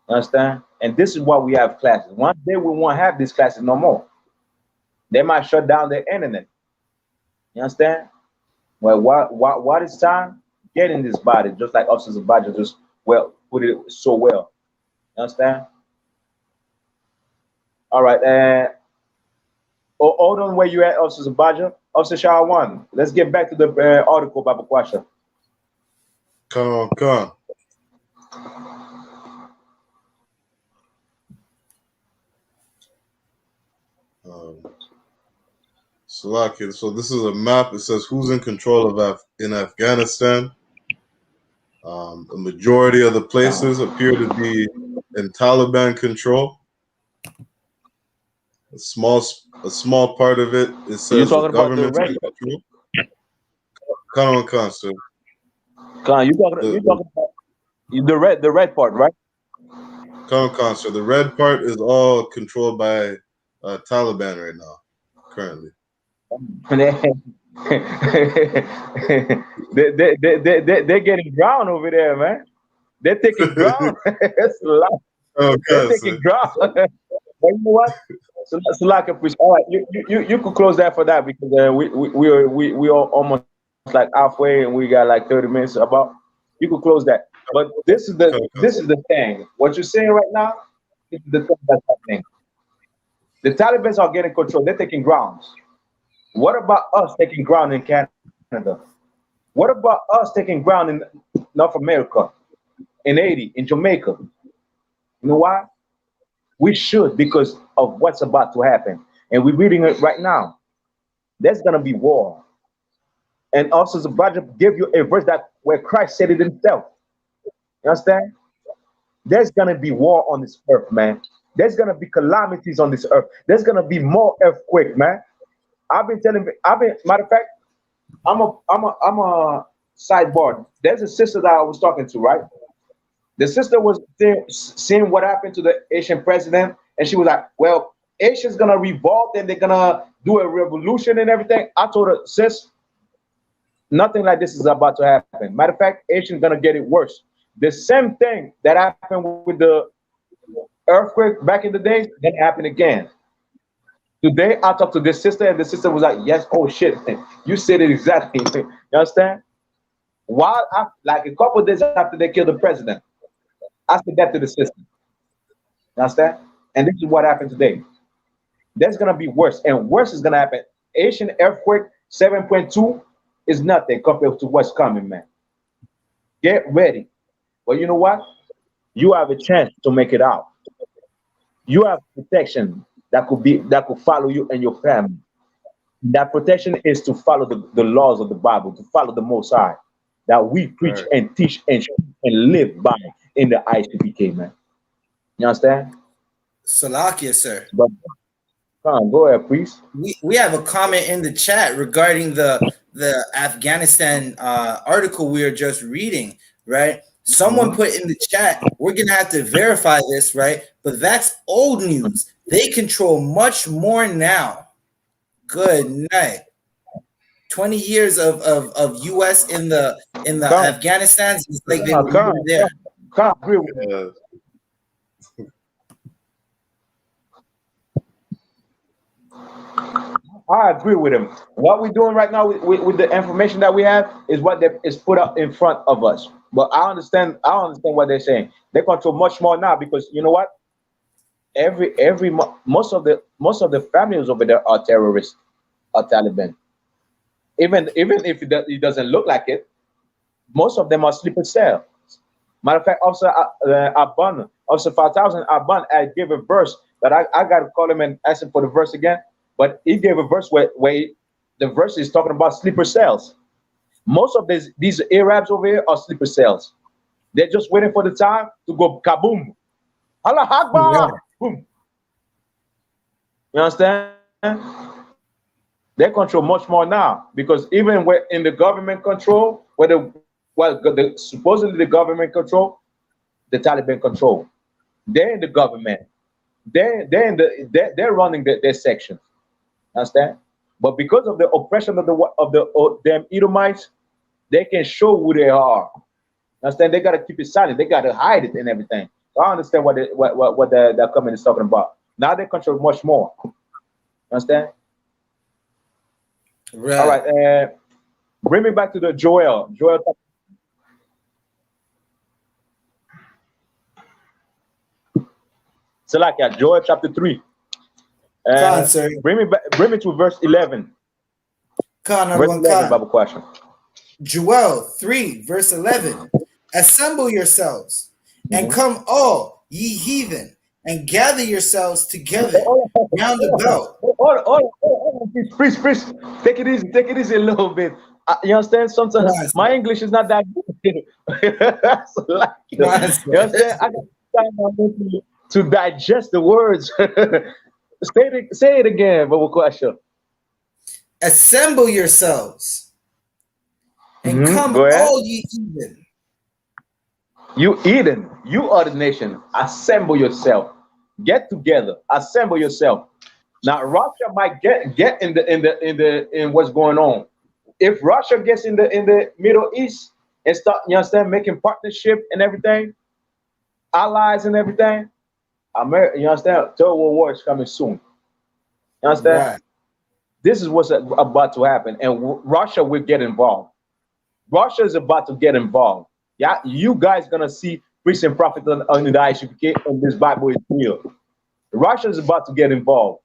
Understand? And this is why we have classes. One day we won't have these classes no more. They might shut down the internet. You understand? Well, what is time? Get in this body, just like officers of body just put it so well. You understand? All right, hold on where you at, Officer Zabaja. Officer Shawan, let's get back to the article about the question. Come on. Salakia. So this is a map. It says who's in control of in Afghanistan. A majority of the places appear to be in Taliban control. A small part of it says the government in control. Come on, sir. You talking about the red part, right? Come on, sir. The red part is all controlled by Taliban right now, currently. They're getting ground over there, man. They're taking ground. That's a lot. They're taking ground. But you know what? So like a priest. All right, you could close that for that because we are almost like halfway and we got like 30 minutes about. You could close that. But this is the thing. What you're saying right now is the thing that's happening. The Taliban are getting control. They're taking grounds. What about us taking ground in Canada? What about us taking ground in North America, in Haiti, in Jamaica? You know why? We should, because of what's about to happen. And we're reading it right now. There's going to be war. And also, the Bible gave you a verse where Christ said it himself. You understand? There's going to be war on this earth, man. There's going to be calamities on this earth. There's going to be more earthquake, man. Matter of fact, I'm a sideboard. There's a sister that I was talking to, right? The sister was there seeing what happened to the Asian president, and she was like, "Well, Asia's gonna revolt and they're gonna do a revolution and everything." I told her, "Sis, nothing like this is about to happen. Matter of fact, Asia's gonna get it worse. The same thing that happened with the earthquake back in the days, then happen again." Today, I talked to this sister, and the sister was like, "Yes, oh shit, you said it exactly." You understand? While like a couple of days after they killed the president, I said that to the sister. You understand? And this is what happened today. That's gonna be worse, and worse is gonna happen. Asian earthquake 7.2 is nothing compared to what's coming, man. Get ready. But you know what? You have a chance to make it out. You have protection that could follow you and your family. That protection is to follow the laws of the Bible, to follow the Most High, that we preach Right. and teach and live by in the I.S.U.P.K, man. You understand? Salakia, sir. But come on, go ahead, please. We have a comment in the chat regarding the Afghanistan article we are just reading, right? Someone put in the chat, we're gonna have to verify this, right? But that's old news. They control much more now. Good night. 20 years of US in the Come, Afghanistan, it's like they were come, there. come, agree with me. Yeah. I agree with him. What we're doing right now with the information that we have is what is put up in front of us. But I understand. I understand what they're saying. They control much more now because you know what? Most of the families over there are terrorists, are Taliban. Even if it doesn't look like it, most of them are sleeper cell. Matter of fact, Officer Aban, Officer 5000 Aban, I gave a verse that I got to call him and ask him for the verse again. But he gave a verse where the verse is talking about sleeper cells. Most of these Arabs over here are sleeper cells. They're just waiting for the time to go kaboom. Allah Akbar. Boom. You understand? They control much more now because even where in the government control, supposedly the government control, the Taliban control. They're in the government. They're running their sections. Understand? But because of the oppression of the them Edomites, they can show who they are. Understand? They gotta keep it silent. They gotta hide it and everything. So I understand what the comment is talking about. Now they control much more. Understand? Right. All right. Bring me back to the Joel. Salakia, Joel chapter 3. Khan, sir. Bring me to verse 11. Khan, Verse 11, Bible question. Joel 3, verse 11. Assemble yourselves and come all ye heathen and gather yourselves together round about. Please, take it easy a little bit. You understand? Sometimes my English is not that good. You understand? I got time to digest the words. Say it again, Bible question. Assemble yourselves and come all ye heathen. You Eden, you are the nation. Assemble yourself. Get together. Assemble yourself. Now Russia might get in what's going on. If Russia gets in the Middle East and start, you understand, making partnership and everything, allies and everything, America, you understand, third world war is coming soon. You understand? Right. This is what's about to happen, and Russia will get involved. Russia is about to get involved. Yeah, you guys gonna see priest and prophet on the I.S.U.P.K, and this Bible is real. Russia is about to get involved.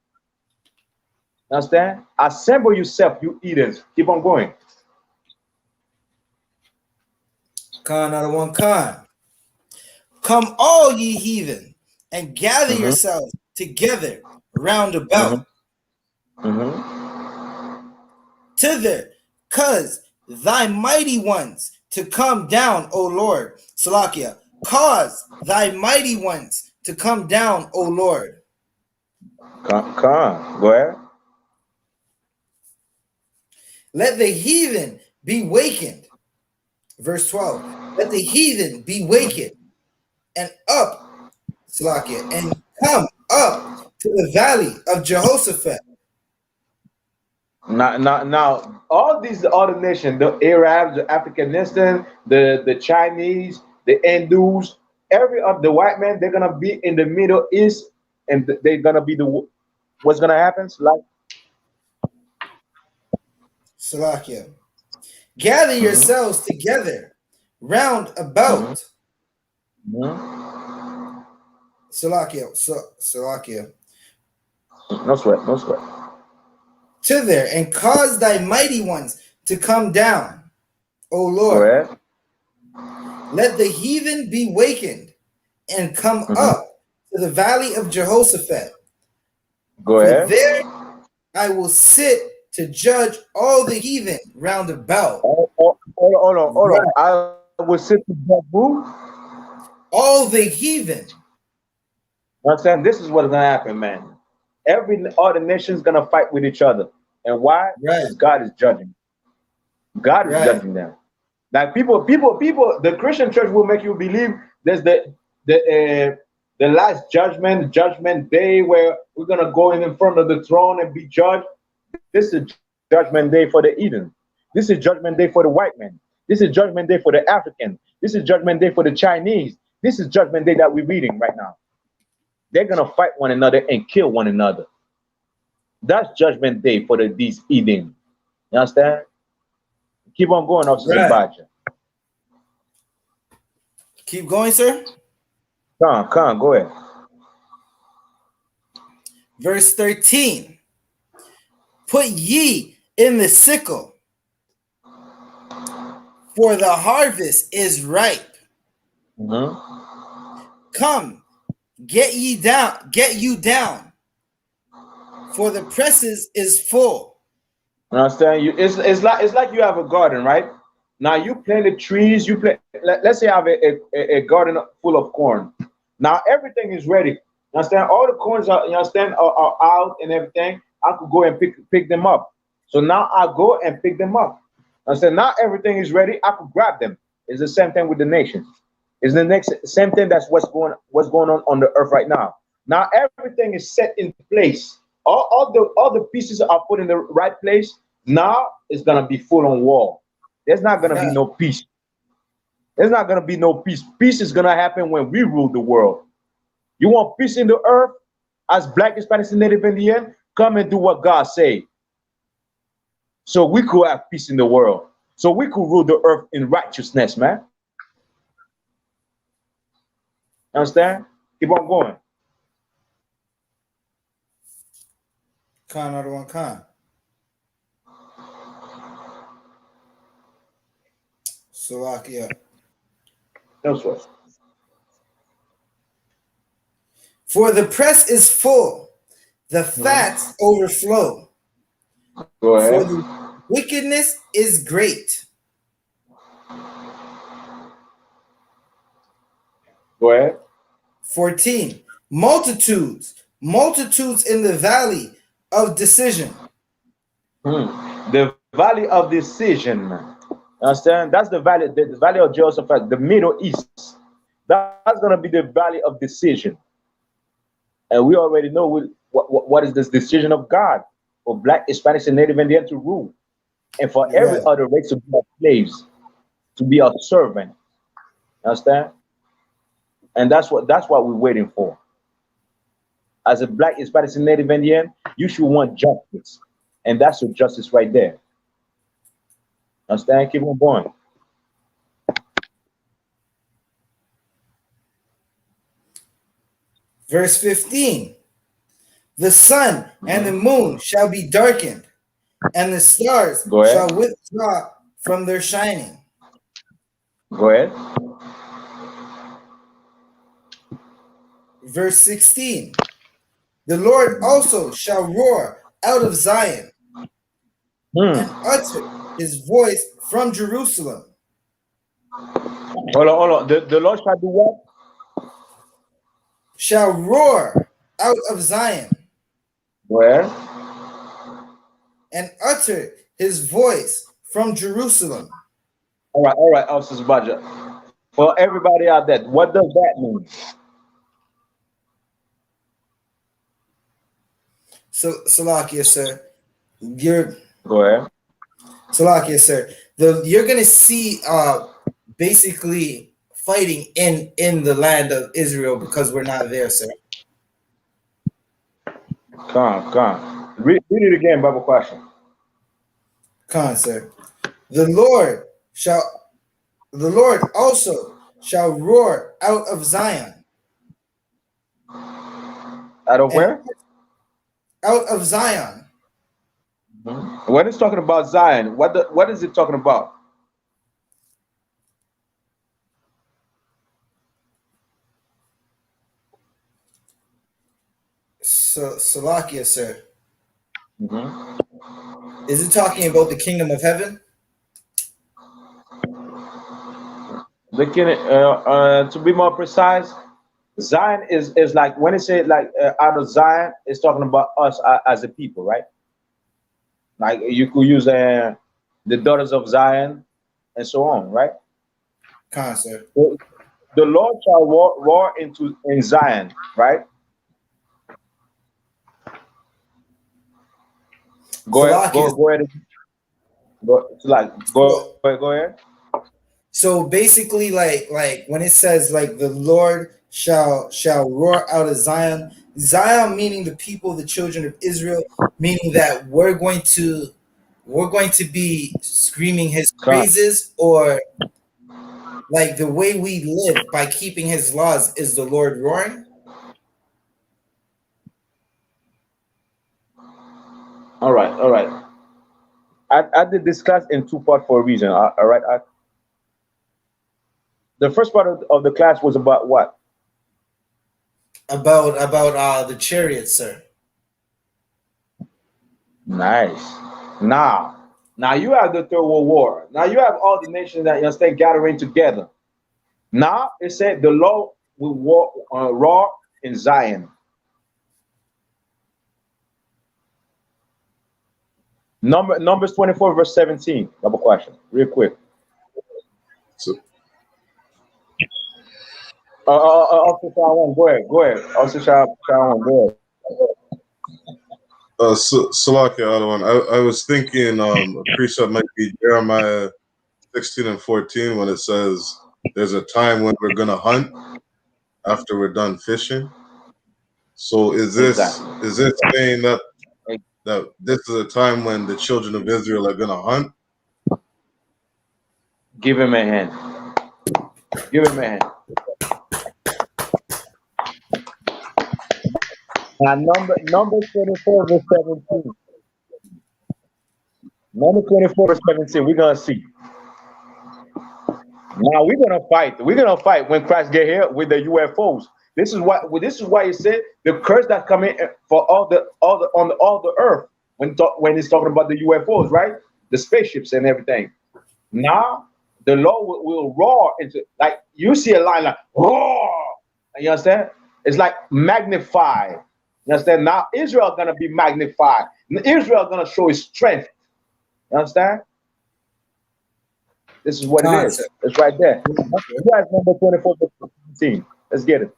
Understand? Assemble yourself, you Edens. Keep on going. Khan out of one Khan. Come all ye heathen and gather yourselves together round about. Thither, cause thy mighty ones to come down, O Lord. Salakia, cause thy mighty ones to come down, O Lord. Come, go ahead. Let the heathen be wakened. Verse 12. Let the heathen be wakened and up, Salakia, and come up to the valley of Jehoshaphat. Now, all these other nations, the Arabs, the Afghanistan, the Chinese, the Hindus, every of the white men, they're gonna be in the Middle East, and they're gonna be the what's gonna happen? Like, Salakia. Gather yourselves together round about. Salakia. Salakia. no sweat, no sweat. Thither and cause thy mighty ones to come down, O Go Lord. ahead. Let the heathen be wakened and come up to the valley of Jehoshaphat. Go For ahead. there I will sit to judge all the heathen round about. Hold on. I will sit to that booth. All the heathen. You understand? This is what's gonna happen, man. Every other nation's gonna fight with each other. And why? Right. Because God is judging. God is judging them. Like people, the Christian church will make you believe there's the last judgment day where we're gonna go in front of the throne and be judged. This is judgment day for the heathen. This is judgment day for the white man. This is judgment day for the African. This is judgment day for the Chinese. This is judgment day that we're reading right now. They're gonna fight one another and kill one another. That's judgment day for these heathen. You understand? Keep on going, Officer Baja. Keep going, sir. Come on, go ahead. Verse 13. Put ye in the sickle, for the harvest is ripe. Come, get you down, for the presses is full. You understand? It's like you have a garden, right? Now you planted trees. Let's say I have a garden full of corn. Now everything is ready. You understand? All the corns are out and everything. I could go and pick them up. So now I go and pick them up. I said now everything is ready. I could grab them. It's the same thing with the nations. It's the same thing. That's what's going on the earth right now. Now everything is set in place. All the pieces are put in the right place. Now it's gonna be full on war. There's not gonna be no peace. There's not gonna be no peace. Peace is gonna happen when we rule the world. You want peace in the earth? As Black, Hispanic, and Native Indian, come and do what God say. So we could have peace in the world. So we could rule the earth in righteousness, man. Understand? Keep on going. Khan out of one Khan. Salakia. That's what. For the press is full, the fats overflow. Go ahead. For the wickedness is great. Go ahead. 14. Multitudes in the valley of decision. The valley of decision, man. Understand? That's the valley of Jehoshaphat, the Middle East. That's gonna be the valley of decision. And we already know what is this decision of God for Black, Hispanics, and Native Indian to rule, and for every other race to be our slaves, to be our servant. Understand? And that's what we're waiting for. As a Black, Hispanic, and Native Indian, you should want justice, and that's your justice right there. Understand? Keep on going. Verse 15. The sun and the moon shall be darkened, and the stars shall withdraw from their shining. Go ahead. Verse 16. The Lord also shall roar out of Zion and utter his voice from Jerusalem. Hold on. The Lord shall do what? Shall roar out of Zion. Where? And utter his voice from Jerusalem. All right, Officer Budget. For everybody out there, what does that mean? So Salakia, sir. You're Go ahead. Salakia, sir. You're gonna see basically fighting in the land of Israel because we're not there, sir. Come. Read it again, Bible question. Come on, sir. The Lord also shall roar out of Zion. Out of And where? out of Zion. When it's talking about Zion, what is it talking about? So Salakia, sir. Is it talking about the kingdom of heaven? To be more precise, Zion is like when it says like out of Zion, it's talking about us as a people, right? Like you could use the daughters of Zion and so on, right? Come on, sir. The Lord shall roar in Zion, right? Go ahead. Go ahead. So basically, like when it says like the Lord shall roar out of Zion, Zion meaning the people, the children of Israel, meaning that we're going to be screaming his praises, or like the way we live by keeping his laws is the Lord roaring. All right. I did discuss in two parts for a reason. All right. The first part of the class was about what? About the chariots, sir. Nice. Now you have the Third World War. Now you have all the nations that you understand gathering together. Now it said the Lord will roar in Zion. Numbers 24 verse 17. Double question, real quick. So, Officer Shawan, go ahead. Officer Shawan, go ahead. Salakia, other one. I was thinking a precept might be Jeremiah 16 and 14 when it says there's a time when we're gonna hunt after we're done fishing. So is this saying that this is a time when the children of Israel are gonna hunt? Give him a hand. Now number 24 verse 17. Number 24 verse 17. We're gonna see. Now we're gonna fight. We're gonna fight when Christ get here with the UFOs. This is why he said the curse that's coming for all the earth when he's talking about the UFOs, right? The spaceships and everything. Now the Lord will roar into, like you see a line like roar. You understand? It's like magnify. You understand? Now Israel gonna be magnified. Israel gonna show his strength. You understand? This is what it is. It's right there. You guys number 24 to 17. Let's get it.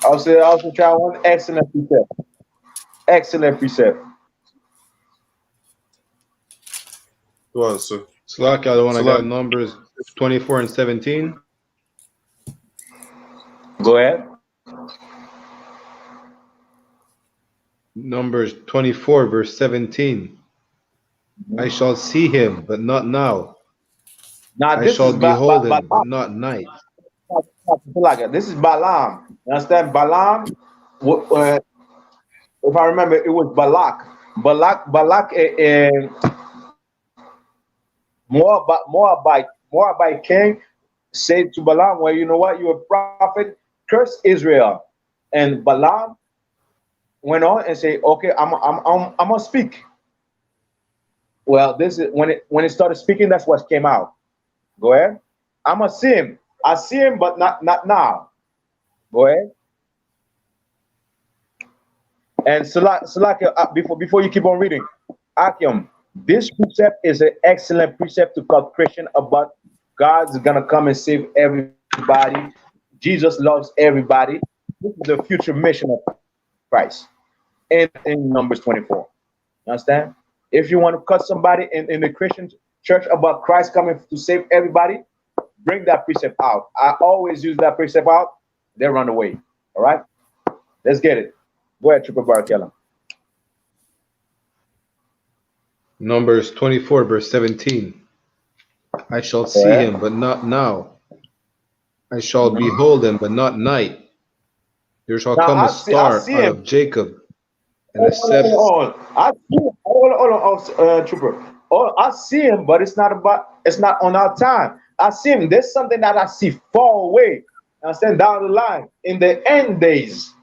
Also try one excellent precept. Excellent precept. Go on, sir. Slack, I want to got Numbers 24 and 17. Go ahead. Numbers 24 verse 17. I shall see him, but not now. Now I this shall is behold him, but not night. This is Balaam. You understand? Balaam, if I remember, it was Balak. Balak, Moabite king said to Balaam, well, you know what? You're a prophet. Curse Israel. And Balaam went on and said, okay, I'm gonna speak. Well, this is when it started speaking, that's what came out. Go ahead. I'm gonna see him. I see him, but not now. Go ahead. And Salakia, before you keep on reading, Akim, this precept is an excellent precept to call Christian about God's gonna come and save everybody. Jesus loves everybody. This is the future mission of Christ in Numbers 24. You understand? If you want to cut somebody in the Christian church about Christ coming to save everybody, bring that precept out. I always use that precept out. They run away. All right? Let's get it. Go ahead, Triple Barakela. Numbers 24, verse 17. I shall see him, but not now. I shall behold him, but not night. There shall come a star out of Jacob, and a scepter. I see him. Hold on, Trooper. I see him, but it's not on our time. I see him. There's something that I see far away. I stand down the line in the end days.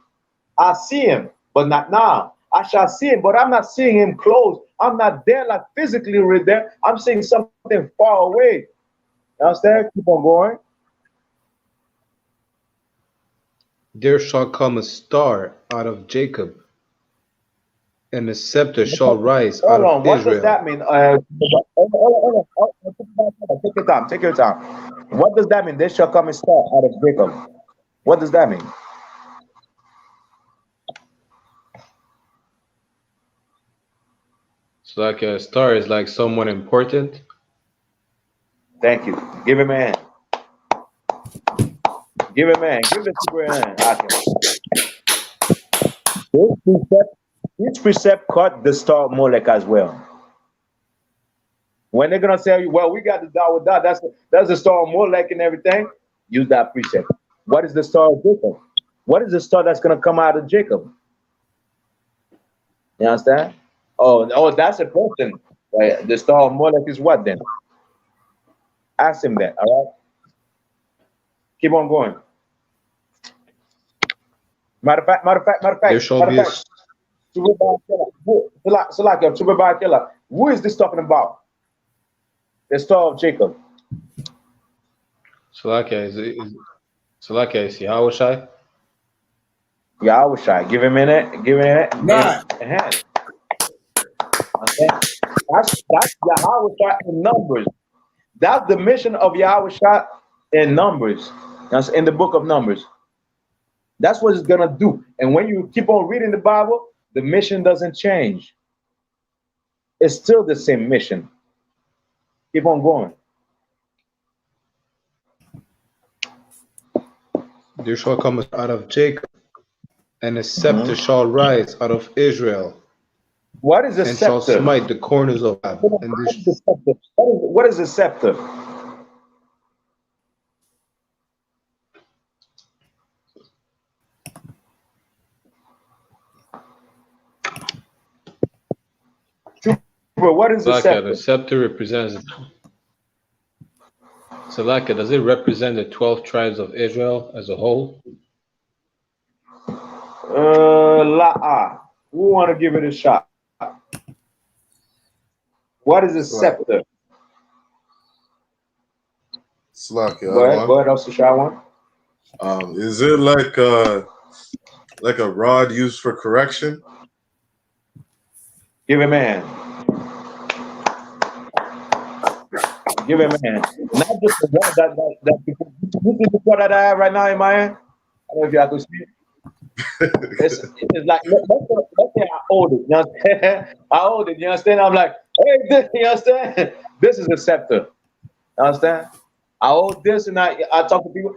I see him, but not now. I shall see him, but I'm not seeing him close. I'm not there, like physically right there. I'm seeing something far away. You understand? Keep on going. There shall come a star out of Jacob, and a scepter shall rise out of What Israel. does that mean? Hold on. Take your time. Take your time. What does that mean? There shall come a star out of Jacob. What does that mean? It's like a star is like someone important. Thank you. Give him a hand. Give him a hand. Give the super a hand. This precept caught the star of Molech as well. When they're gonna tell you, well, we got the star with that, that's the star of Molech and everything, use that precept. What is the star of Jacob? What is the star that's gonna come out of Jacob? You understand? Oh, that's a person. Right? The star of Molech is what then? Ask him that, all right? Keep on going. Matter of fact. There shall be a Who is this talking about? The star of Jacob. Salakia is Yahushai? Yahushai. Give him a minute. Give him a hand. Okay. That's Yahushai in Numbers. That's the mission of Yahushua in Numbers. That's in the book of Numbers. That's what it's gonna do. And when you keep on reading the Bible, the mission doesn't change. It's still the same mission. Keep on going. There shall come out of Jacob, and a scepter shall rise out of Israel. What is a and scepter? shall smite the corners of What is a scepter? What is the scepter? The scepter represents Salaka. Does it represent the 12 tribes of Israel as a whole? Who want to give it a shot? What is a scepter? Slack, Go ahead, Officer Shawan. Is it like a rod used for correction? Give him a hand. Give him a hand. Not just the rod that you see the rod that I have right now in my hand. I don't know if y'all can see it. It's like let's say I hold it. You understand? I hold it. You understand? I'm like, hey, this. You understand? This is a scepter. You understand? I hold this and I talk to people.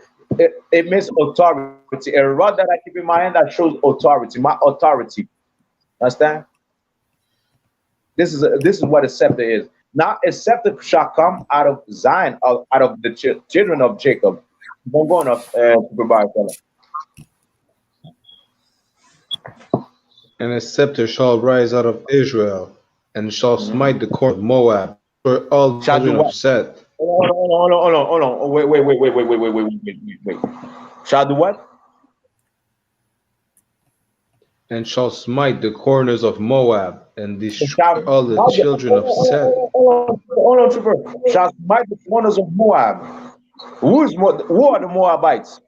It means authority. A rod that I keep in my hand that shows authority. My authority. Understand? This is what a scepter is. Now a scepter shall come out of Zion, out of the children of Jacob. Don't go enough, And a scepter shall rise out of Israel, and shall smite the corner of Moab, for all the children of Seth. Hold on. Wait. Shall do what? And shall smite the corners of Moab, and destroy all the children of Seth. Hold on, Trooper. Shall smite the corners of Moab. Who are the Moabites?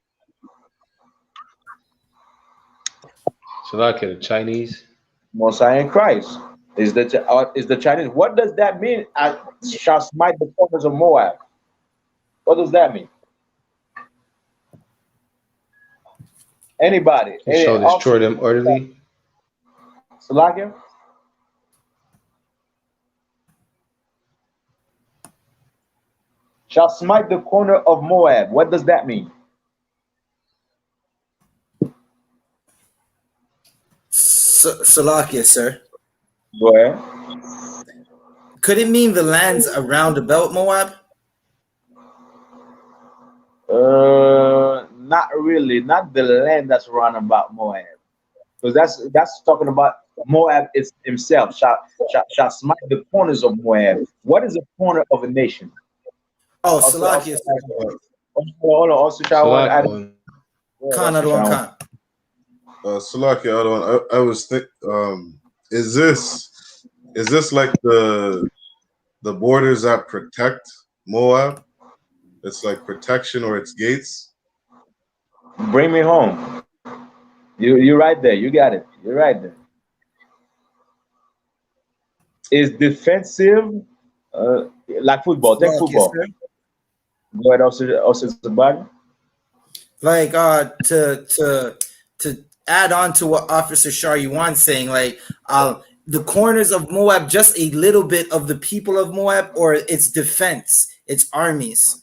Salakia, the Chinese. Mosiah in Christ is the Chinese. What does that mean? I shall smite the corners of Moab. What does that mean? Anybody? You Any shall destroy officer? them utterly. Salakia? Shall smite the corner of Moab. What does that mean? Salakia, sir. Go ahead. Could it mean the lands around about Moab? Not really. Not the land that's around about Moab, because that's talking about Moab is himself. Shall smite the corners of Moab. What is a corner of a nation? Oh, Also, Salakia, sir. hold on. Also, Salakia one. Khan, I don't Khan. Salakia, I was is this like the borders that protect Moab? It's like protection or its gates. Bring me home. You're right there. You got it. You're right there. Is defensive, like football. Take football. Sir. Go ahead, also somebody. Like to add on to what Officer Sharyuan's saying, like the corners of Moab, just a little bit of the people of Moab, or its defense, its armies.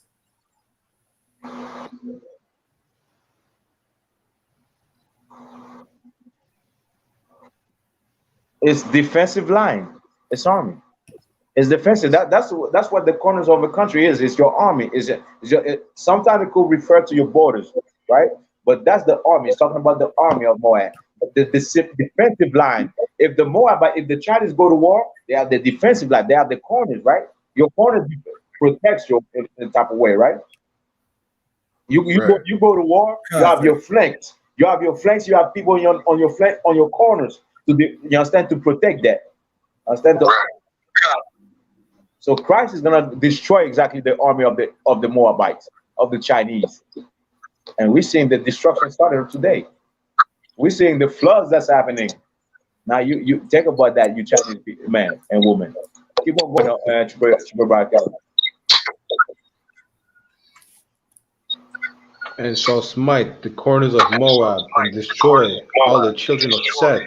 It's defensive line. It's army. It's defensive. That's what the corners of a country is. It's your army. Sometimes it could refer to your borders, right? But that's the army. It's talking about the army of Moab. The defensive line. If the Chinese go to war, they have the defensive line. They have the corners, right? Your corners protects you in a type of way, right? You go to war. You have your flanks. You have your flanks. You have people on your flank on your corners you understand, to protect that. Understand? So Christ is gonna destroy exactly the army of the Moabites, of the Chinese, and we're seeing the destruction started today. We're seeing the floods that's happening. Now you think about that, you Chinese man and woman. Keep on going, And shall smite the corners of Moab and destroy all the children of Seth.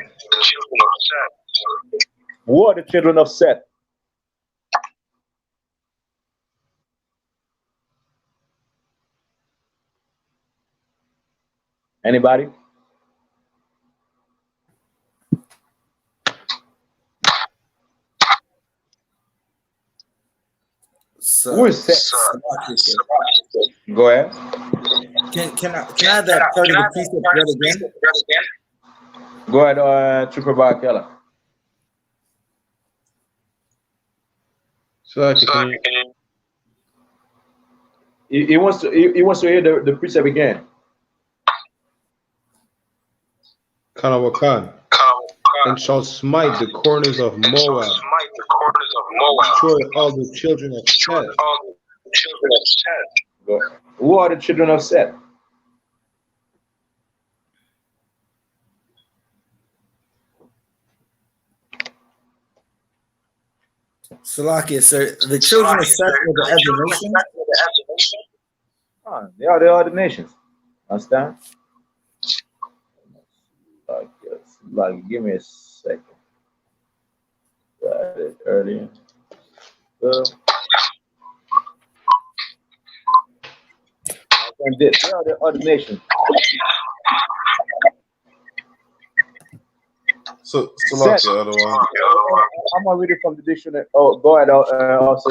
Who are the children of Seth? Anybody? Who is Seth? Go ahead. Can I have that part of the precept read again? Go ahead, Trooper Keller. So he wants to hear the precept again. Kanawakan. And shall smite the corners of Moab. Destroy all the children of Seth. Who are the children of Seth? Salakia, sir. The children of Seth were the other nations. They are the other nations. Understand? Like, give me a second. Got it earlier. They are the other nations. So Salakia, I'm gonna read it from the dictionary. Oh, go ahead. Also,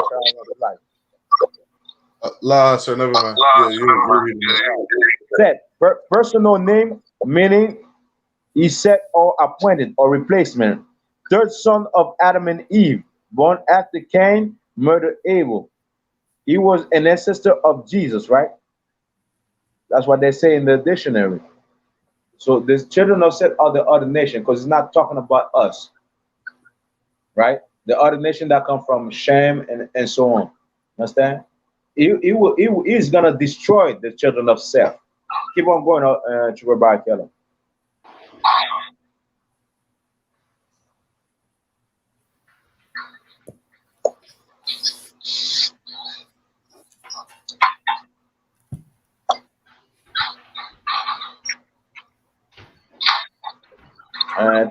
sir, never mind. Yeah, you're reading it. Set, personal name, meaning he set or appointed or replacement. Third son of Adam and Eve, born after Cain murdered Abel. He was an ancestor of Jesus, right? That's what they say in the dictionary. So the children of Seth are the other nation, because it's not talking about us, right? The other nation that come from Shem and so on. Understand? He is gonna destroy the children of Seth. Keep on going, Keller.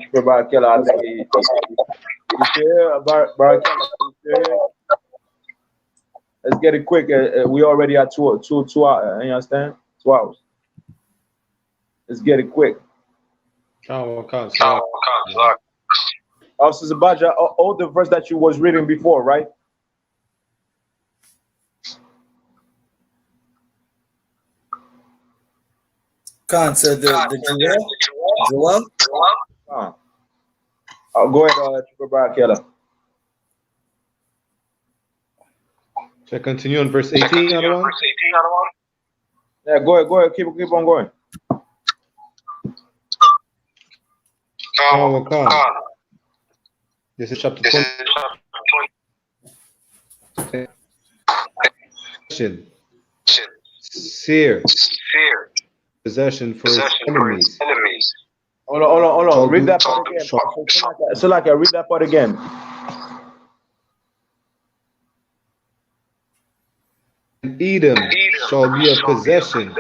Triple Barakela, I think you sure? Barakela, you sure? Let's get it quick. We already at two hours. You understand? 2 hours. Let's get it quick. Officer Zabaja, all the verse that you was reading before, right? Khan, sir, the Joel? Go ahead, Triple Barakela. Should I continue on verse 18 on the one? Yeah, go ahead. Keep on going. This is chapter 20. Seer. Possession for his enemies. Hold on. Read that part again. Salaka, read that part again. Edom shall be a possession.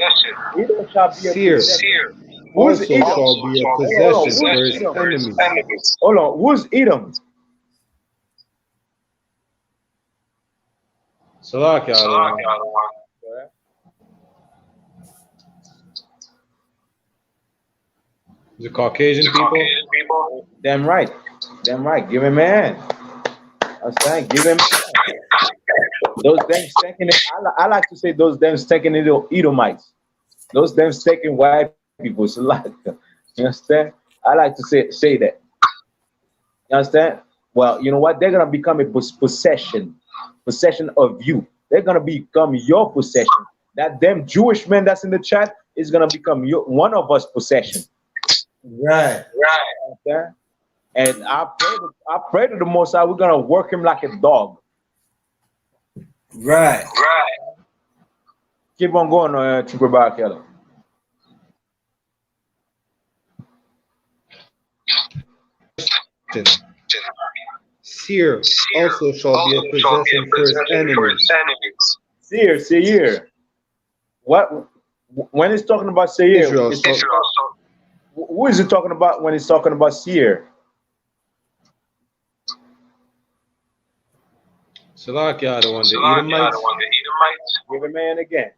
Edom shall be a Seer possession. also shall be a possession for his enemies. Hold on, who's Edom? Salaka. The Caucasian people? Damn right. Give him a hand. I'm saying, give him a hand. Those damn stinking, I like to say those damn stinking Edomites. Those damn stinking white people. So like, you understand? I like to say that. You understand? Well, you know what? They're gonna become a possession of you. They're gonna become your possession. That damn Jewish man that's in the chat is gonna become one of us possession. Right. Okay? And I pray to the Most High, we're gonna work him like a dog. Right. Keep on going, Trooper Barakela. Seer also shall be a possession for his enemies. Seir. What? When he's talking about Seir, Israel. who is he talking about when he's talking about Seir? Salakia, the one, the Edomites. Give a man again.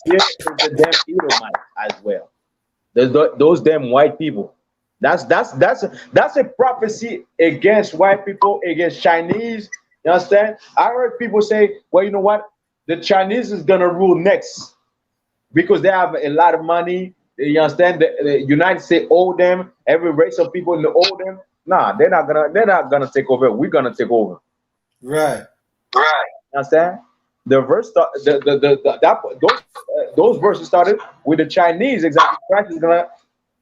Seir is the damn Edomites as well. Those damn white people. That's a prophecy against white people, against Chinese. You understand? I heard people say, well, you know what? The Chinese is gonna rule next because they have a lot of money. You understand? The United States owe them. Every race of people in the owe them. Nah, they're not gonna take over. We're gonna take over. Right. You understand? The verse those verses started with the Chinese. Exactly. Christ is gonna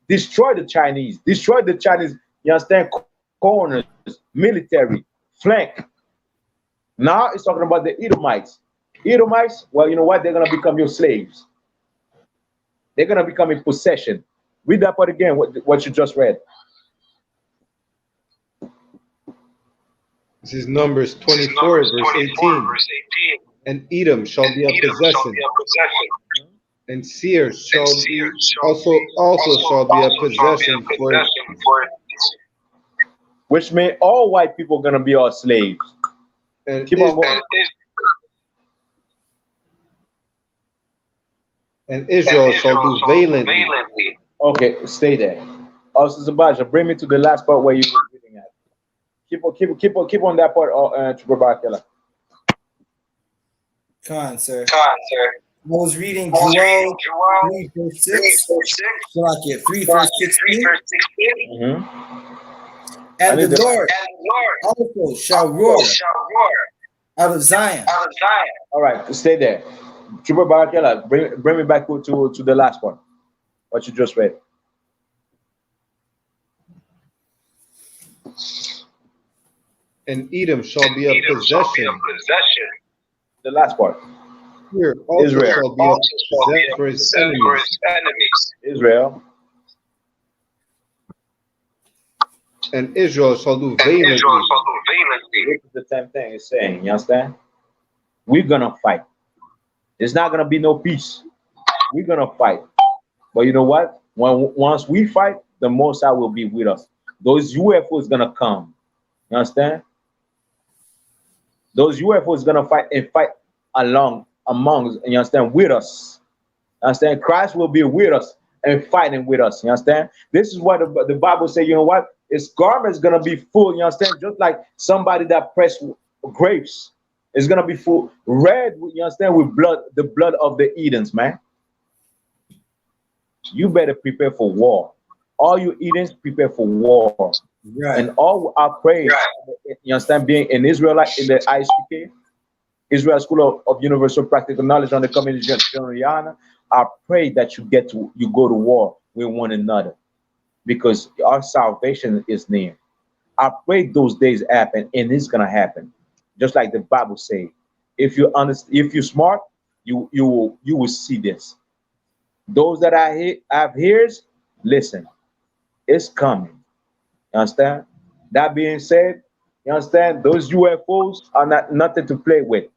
destroy the Chinese. You understand? Corners, military, flank. Now it's talking about the Edomites. Well, you know what? They're gonna become your slaves. They're gonna become a possession. Read that part again. What you just read. This is Numbers 24, verse 18. And Edom shall be a possession. And Seir shall be also shall be a possession for it. Which means all white people are gonna be our slaves. And Keep on going. And Israel shall do valiantly. Okay, stay there. Also, Zabaja, bring me to the last part where you were reading at. Keep on that part, Barakela. Khan, sir. I was reading Joel 3 verse 6. Salakia 3 verse 16. And the Lord also shall roar out of Zion. All right, stay there. Trooper Barakela, bring me back to the last one. What you just read. And Edom shall be a possession. The last part. Here also Israel shall be a possession for his enemies. Israel. And Israel shall do valiantly. This is the same thing it's saying. You understand? We're gonna fight. There's not gonna be no peace. We're gonna fight. But you know what? Once we fight, the Most High will be with us. Those UFOs gonna come. You understand? Those UFOs gonna fight among, you understand, with us. You understand? Christ will be with us and fighting with us. You understand? This is what the Bible says. You know what? His garment's gonna be full. You understand? Just like somebody that pressed grapes. It's gonna be full red. You understand? With blood, the blood of the Edens, man. You better prepare for war. All you Edens, prepare for war. Right. And all I pray, you understand, being an Israelite in the I.S.U.P.K, Israel School of Universal Practical Knowledge on the Community General YAHANNA, I pray that you go to war with one another, because our salvation is near. I pray those days happen, and it's gonna happen, just like the Bible say. If you understand, if you're smart, you will see this. Those that have ears, listen. It's coming. You understand? That being said, you understand, those UFOs are not nothing to play with.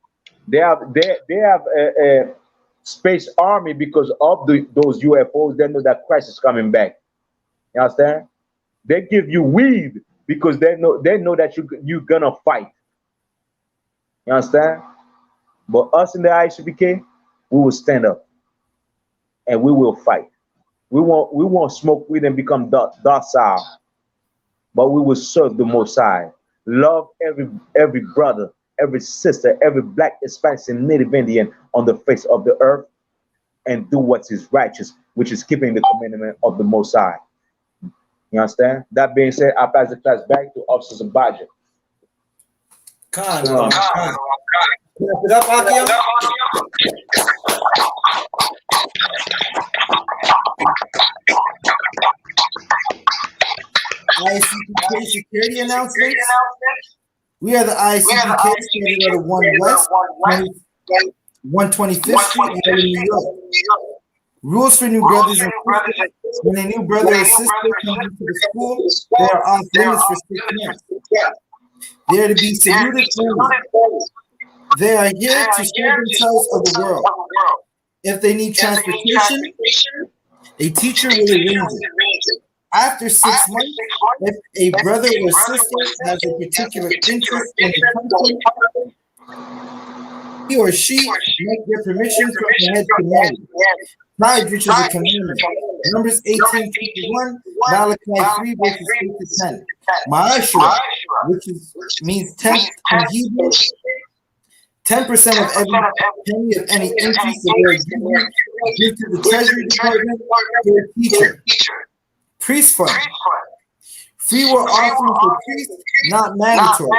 They have a space army because of those UFOs. They know that Christ is coming back. You understand? They give you weed because they know that you're gonna fight. You understand? But us in the I.S.U.P.K, we will stand up and we will fight. We won't smoke weed and become docile, but we will serve the Most High. Love every brother, every sister, every black, Hispanic, and Native Indian on the face of the earth, and do what is righteous, which is keeping the commandment of the Most High. You understand? That being said, I pass the class back to Officer Zabaja. Khan, Khan. Wrap it up, Akia. I.S.U.P.K security announcements. We are the I.S.U.P.K standing out of 1 West, 125th Street, New York. Rules for new brothers and sisters. When a new brother or sister comes into the school, they are off limits for 6 months. They are to be saluted only. They are here to serve themselves of the world. If they need transportation, a teacher will arrange it. After 6 months, if a brother or sister has a particular interest in the country, he or she must get permission from the head commander. Pride, which is a commandment. Numbers 18:51, Malachi 3 verses 8 to 10. Ma'ashra, which means 10th in Hebrew. 10% of every penny of any increase that they are given due to the Treasury Department to a teacher. Priest fund. Free will offering for priests, not mandatory.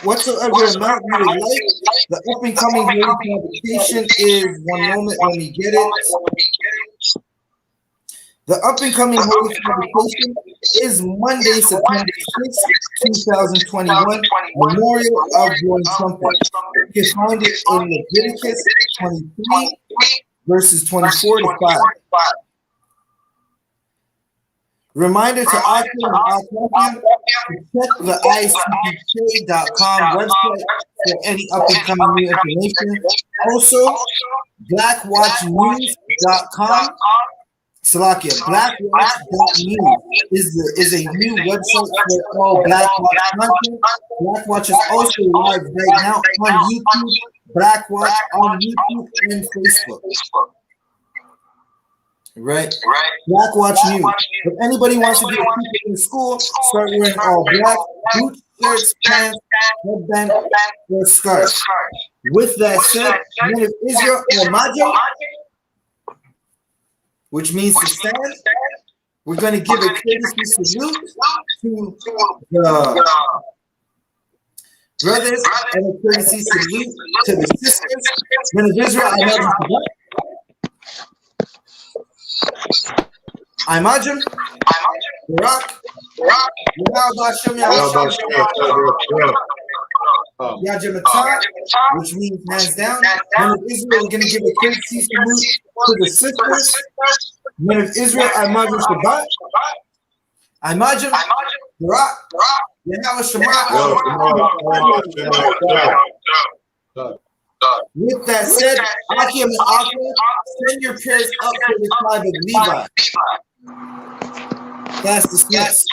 Whatsoever amount you would like, the up and coming holy convocation is, one moment, let me get it. The up and coming holy convocation is Monday, September 6th, 2021, Memorial of Blowing Trumpet. You can find it in Leviticus 23, verses 24 to 5. Reminder to Akim and Akim to check the isupk.com website for any up-and-coming new information. Also, blackwatchnews.com. Salakia, blackwatch.news is a new website for all Blackwatch content. Blackwatch is also live right now on YouTube, Blackwatch on YouTube and Facebook. Right. Blackwatch News. If anybody wants to get people in school, start wearing all black, boots, shirts, pants, headband, or scarf. With that said, men of Israel or Majo, which means to stand, we're going to give a courtesy salute to the brothers and a courtesy salute to the sisters. Men of Israel, I love you. I imagine Barak, Yajamata, which means hands down. Men of Israel, we're going to give a courtesy salute to the sisters. Men of Israel, I imagine Shabbat. I imagine Barak, Yahweh Shema. With that said, Akim and Akra, send your prayers up for the tribe of Levi. Class dismissed.